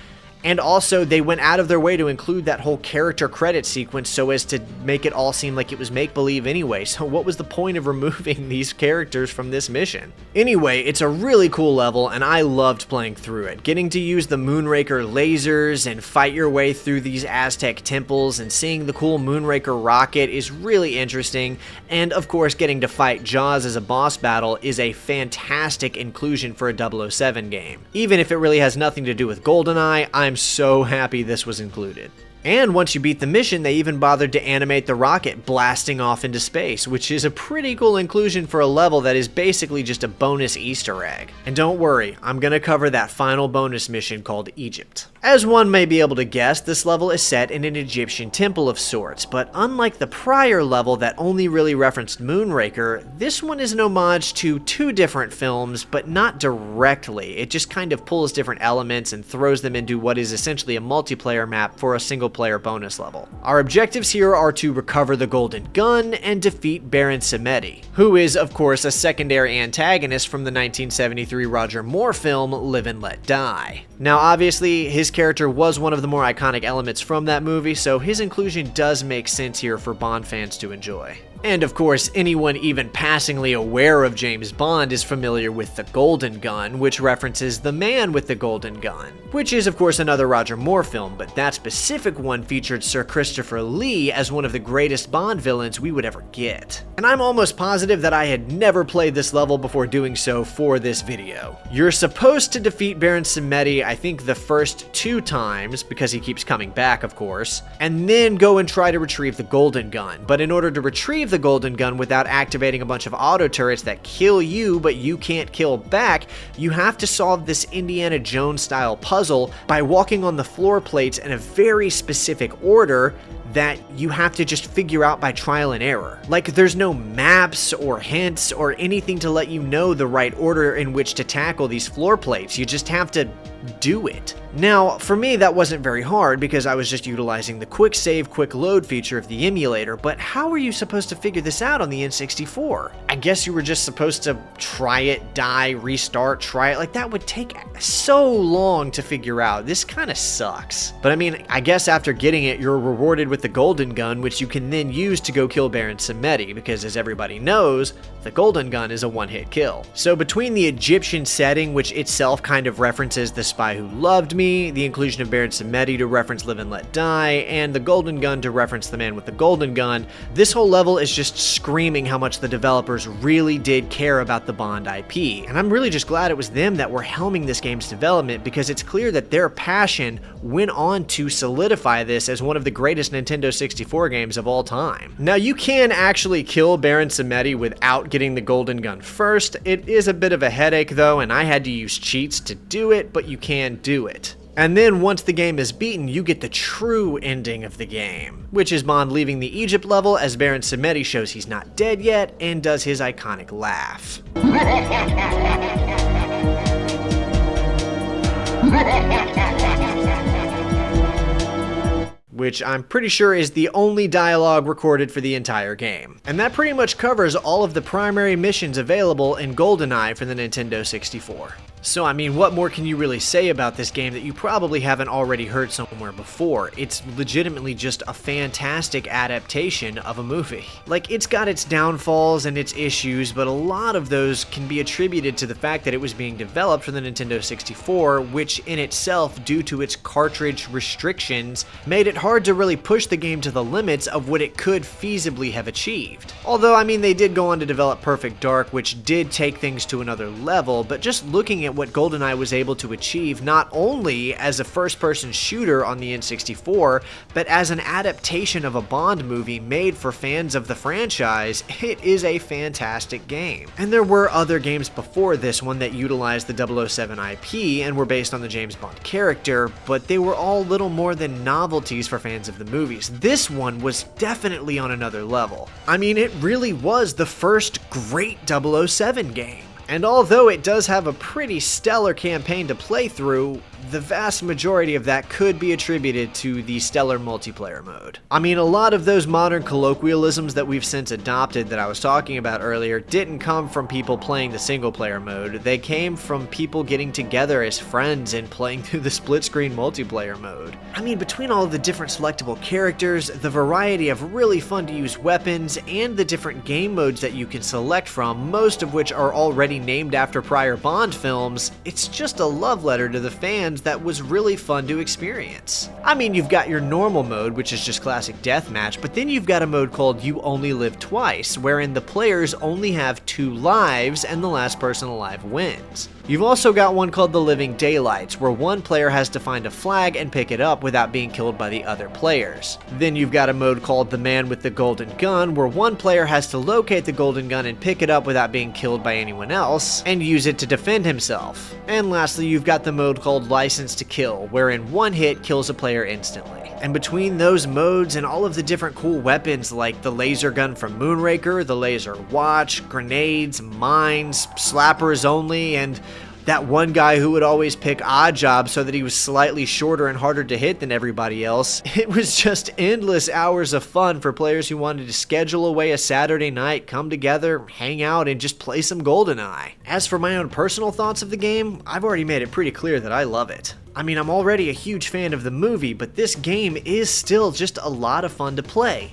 And also, they went out of their way to include that whole character credit sequence so as to make it all seem like it was make-believe anyway, so what was the point of removing these characters from this mission? Anyway, it's a really cool level, and I loved playing through it. Getting to use the Moonraker lasers and fight your way through these Aztec temples and seeing the cool Moonraker rocket is really interesting, and of course, getting to fight Jaws as a boss battle is a fantastic inclusion for a 007 game. Even if it really has nothing to do with GoldenEye, I'm so happy this was included. And once you beat the mission, they even bothered to animate the rocket blasting off into space, which is a pretty cool inclusion for a level that is basically just a bonus Easter egg. And don't worry, I'm gonna cover that final bonus mission called Egypt. As one may be able to guess, this level is set in an Egyptian temple of sorts, but unlike the prior level that only really referenced Moonraker, this one is an homage to 2 different films, but not directly. It just kind of pulls different elements and throws them into what is essentially a multiplayer map for a single player bonus level. Our objectives here are to recover the Golden Gun and defeat Baron Samedi, who is of course a secondary antagonist from the 1973 Roger Moore film Live and Let Die. Now obviously his character was one of the more iconic elements from that movie, so his inclusion does make sense here for Bond fans to enjoy. And of course, anyone even passingly aware of James Bond is familiar with the Golden Gun, which references The Man with the Golden Gun, which is of course another Roger Moore film, but that specific one featured Sir Christopher Lee as one of the greatest Bond villains we would ever get. And I'm almost positive that I had never played this level before doing so for this video. You're supposed to defeat Baron Samedi, I think the first 2 times, because he keeps coming back of course, and then go and try to retrieve the Golden Gun. But in order to retrieve the Golden Gun without activating a bunch of auto turrets that kill you but you can't kill back, you have to solve this Indiana Jones style puzzle by walking on the floor plates in a very specific order that you have to just figure out by trial and error. Like, there's no maps or hints or anything to let you know the right order in which to tackle these floor plates. You just have to do it. Now, for me, that wasn't very hard because I was just utilizing the quick save, quick load feature of the emulator, but how were you supposed to figure this out on the N64? I guess you were just supposed to try it, die, restart, try it. Like, that would take so long to figure out. This kind of sucks. But I mean, I guess after getting it, you're rewarded with the Golden Gun, which you can then use to go kill Baron Samedi, because as everybody knows, the Golden Gun is a one-hit kill. So between the Egyptian setting, which itself kind of references The Spy Who Loved Me, the inclusion of Baron Samedi to reference Live and Let Die, and the Golden Gun to reference The Man with the Golden Gun, this whole level is just screaming how much the developers really did care about the Bond IP. And I'm really just glad it was them that were helming this game's development, because it's clear that their passion went on to solidify this as one of the greatest Nintendo 64 games of all time. Now, you can actually kill Baron Samedi without getting the Golden Gun first. It is a bit of a headache though, and I had to use cheats to do it, but you can do it. And then once the game is beaten, you get the true ending of the game, which is Bond leaving the Egypt level as Baron Samedi shows he's not dead yet and does his iconic laugh. which I'm pretty sure is the only dialogue recorded for the entire game. And that pretty much covers all of the primary missions available in GoldenEye for the Nintendo 64. So I mean, what more can you really say about this game that you probably haven't already heard somewhere before? It's legitimately just a fantastic adaptation of a movie. Like, it's got its downfalls and its issues, but a lot of those can be attributed to the fact that it was being developed for the Nintendo 64, which in itself, due to its cartridge restrictions, made it hard to really push the game to the limits of what it could feasibly have achieved. Although, I mean, they did go on to develop Perfect Dark, which did take things to another level, but just looking at what GoldenEye was able to achieve not only as a first-person shooter on the N64, but as an adaptation of a Bond movie made for fans of the franchise, it is a fantastic game. And there were other games before this one that utilized the 007 IP and were based on the James Bond character, but they were all little more than novelties for fans of the movies. This one was definitely on another level. I mean, it really was the first great 007 game. And although it does have a pretty stellar campaign to play through, the vast majority of that could be attributed to the stellar multiplayer mode. I mean, a lot of those modern colloquialisms that we've since adopted that I was talking about earlier didn't come from people playing the single player mode. They came from people getting together as friends and playing through the split screen multiplayer mode. I mean, between all of the different selectable characters, the variety of really fun to use weapons, and the different game modes that you can select from, most of which are already named after prior Bond films, it's just a love letter to the fans that was really fun to experience. I mean, you've got your normal mode, which is just classic deathmatch, but then you've got a mode called You Only Live Twice, wherein the players only have 2 lives and the last person alive wins. You've also got one called the Living Daylights, where one player has to find a flag and pick it up without being killed by the other players. Then you've got a mode called the Man with the Golden Gun, where one player has to locate the golden gun and pick it up without being killed by anyone else, and use it to defend himself. And lastly, you've got the mode called License to Kill, wherein one hit kills a player instantly. And between those modes and all of the different cool weapons like the laser gun from Moonraker, the laser watch, grenades, mines, slappers only, and that one guy who would always pick odd jobs so that he was slightly shorter and harder to hit than everybody else. It was just endless hours of fun for players who wanted to schedule away a Saturday night, come together, hang out, and just play some GoldenEye. As for my own personal thoughts of the game, I've already made it pretty clear that I love it. I mean, I'm already a huge fan of the movie, but this game is still just a lot of fun to play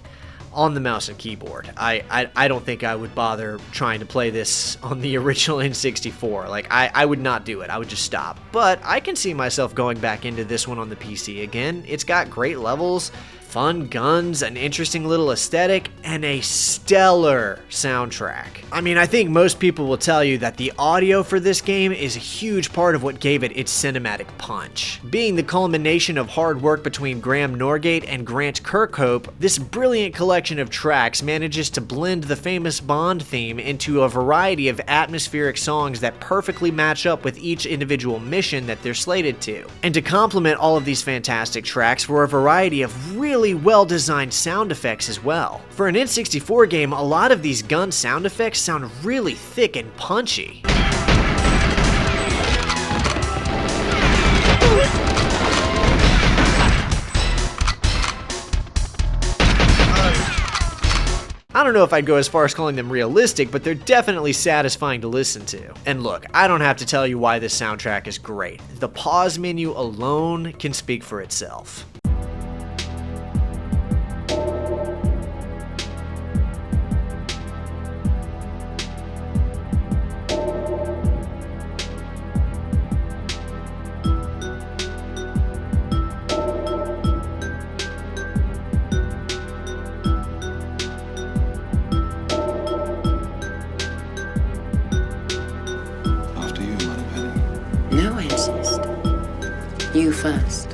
on the mouse and keyboard. I don't think I would bother trying to play this on the original N64. Like, I would not do it. I would just stop. But I can see myself going back into this one on the PC again. It's got great levels, fun guns, an interesting little aesthetic, and a stellar soundtrack. I mean, I think most people will tell you that the audio for this game is a huge part of what gave it its cinematic punch. Being the culmination of hard work between Graham Norgate and Grant Kirkhope, this brilliant collection of tracks manages to blend the famous Bond theme into a variety of atmospheric songs that perfectly match up with each individual mission that they're slated to. And to complement all of these fantastic tracks were a variety of really well-designed sound effects as well. For an N64 game, a lot of these gun sound effects sound really thick and punchy. I don't know if I'd go as far as calling them realistic, but they're definitely satisfying to listen to. And look, I don't have to tell you why this soundtrack is great. The pause menu alone can speak for itself. No, I insist. You first.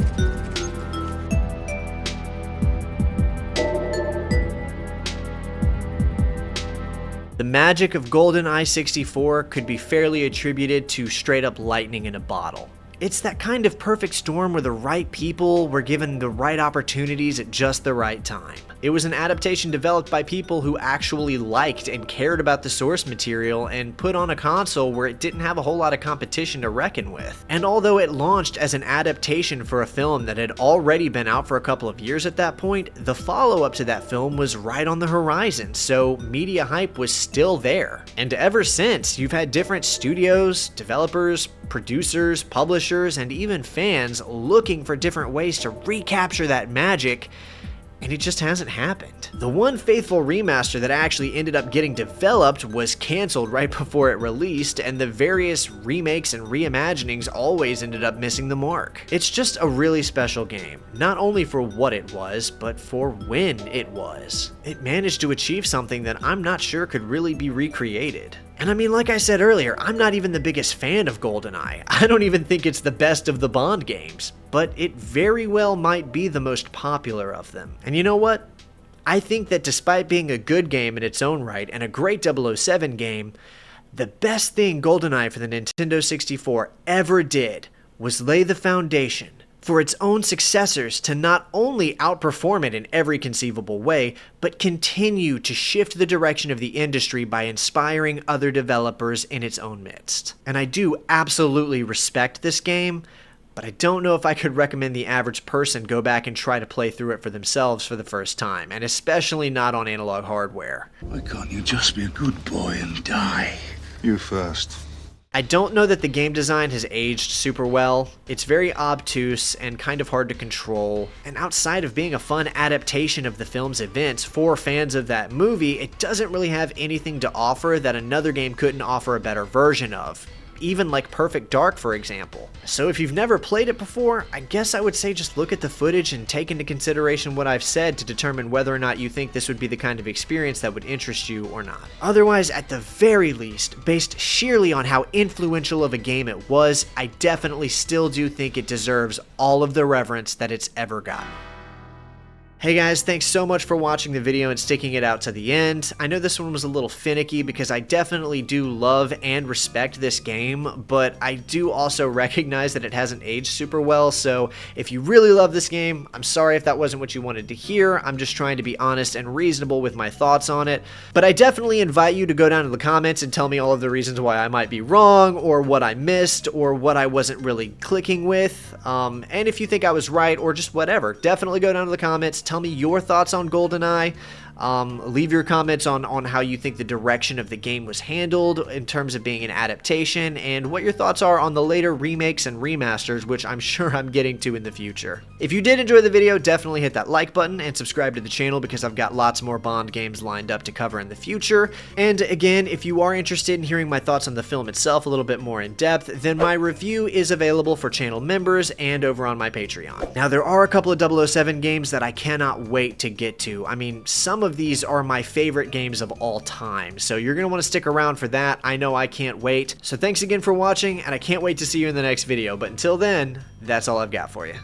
The magic of GoldenEye 64 could be fairly attributed to straight up lightning in a bottle. It's that kind of perfect storm where the right people were given the right opportunities at just the right time. It was an adaptation developed by people who actually liked and cared about the source material and put on a console where it didn't have a whole lot of competition to reckon with. And although it launched as an adaptation for a film that had already been out for a couple of years at that point, the follow-up to that film was right on the horizon, so media hype was still there. And ever since, you've had different studios, developers, producers, publishers, and even fans looking for different ways to recapture that magic, and it just hasn't happened. The one faithful remaster that actually ended up getting developed was canceled right before it released, and the various remakes and reimaginings always ended up missing the mark. It's just a really special game, not only for what it was, but for when it was. It managed to achieve something that I'm not sure could really be recreated. And I mean, like I said earlier, I'm not even the biggest fan of GoldenEye. I don't even think it's the best of the Bond games, but it very well might be the most popular of them. And you know what? I think that despite being a good game in its own right and a great 007 game, the best thing GoldenEye for the Nintendo 64 ever did was lay the foundation for its own successors to not only outperform it in every conceivable way, but continue to shift the direction of the industry by inspiring other developers in its own midst. And I do absolutely respect this game, but I don't know if I could recommend the average person go back and try to play through it for themselves for the first time, and especially not on analog hardware. Why can't you just be a good boy and die? You first. I don't know that the game design has aged super well. It's very obtuse and kind of hard to control, and outside of being a fun adaptation of the film's events for fans of that movie, it doesn't really have anything to offer that another game couldn't offer a better version of. Even like Perfect Dark, for example. So if you've never played it before, I guess I would say just look at the footage and take into consideration what I've said to determine whether or not you think this would be the kind of experience that would interest you or not. Otherwise, at the very least, based sheerly on how influential of a game it was, I definitely still do think it deserves all of the reverence that it's ever gotten. Hey guys, thanks so much for watching the video and sticking it out to the end. I know this one was a little finicky because I definitely do love and respect this game, but I do also recognize that it hasn't aged super well, so if you really love this game, I'm sorry if that wasn't what you wanted to hear. I'm just trying to be honest and reasonable with my thoughts on it, but I definitely invite you to go down to the comments and tell me all of the reasons why I might be wrong, or what I missed, or what I wasn't really clicking with, and if you think I was right, or just whatever, definitely go down to the comments. Tell me your thoughts on GoldenEye. Leave your comments on how you think the direction of the game was handled in terms of being an adaptation, and what your thoughts are on the later remakes and remasters, which I'm sure I'm getting to in the future. If you did enjoy the video, definitely hit that like button and subscribe to the channel because I've got lots more Bond games lined up to cover in the future. And again, if you are interested in hearing my thoughts on the film itself a little bit more in depth, then my review is available for channel members and over on my Patreon. Now, there are a couple of 007 games that I cannot wait to get to. I mean, some of these are my favorite games of all time, so you're going to want to stick around for that. I know I can't wait. So thanks again for watching, and I can't wait to see you in the next video. But until then, that's all I've got for you.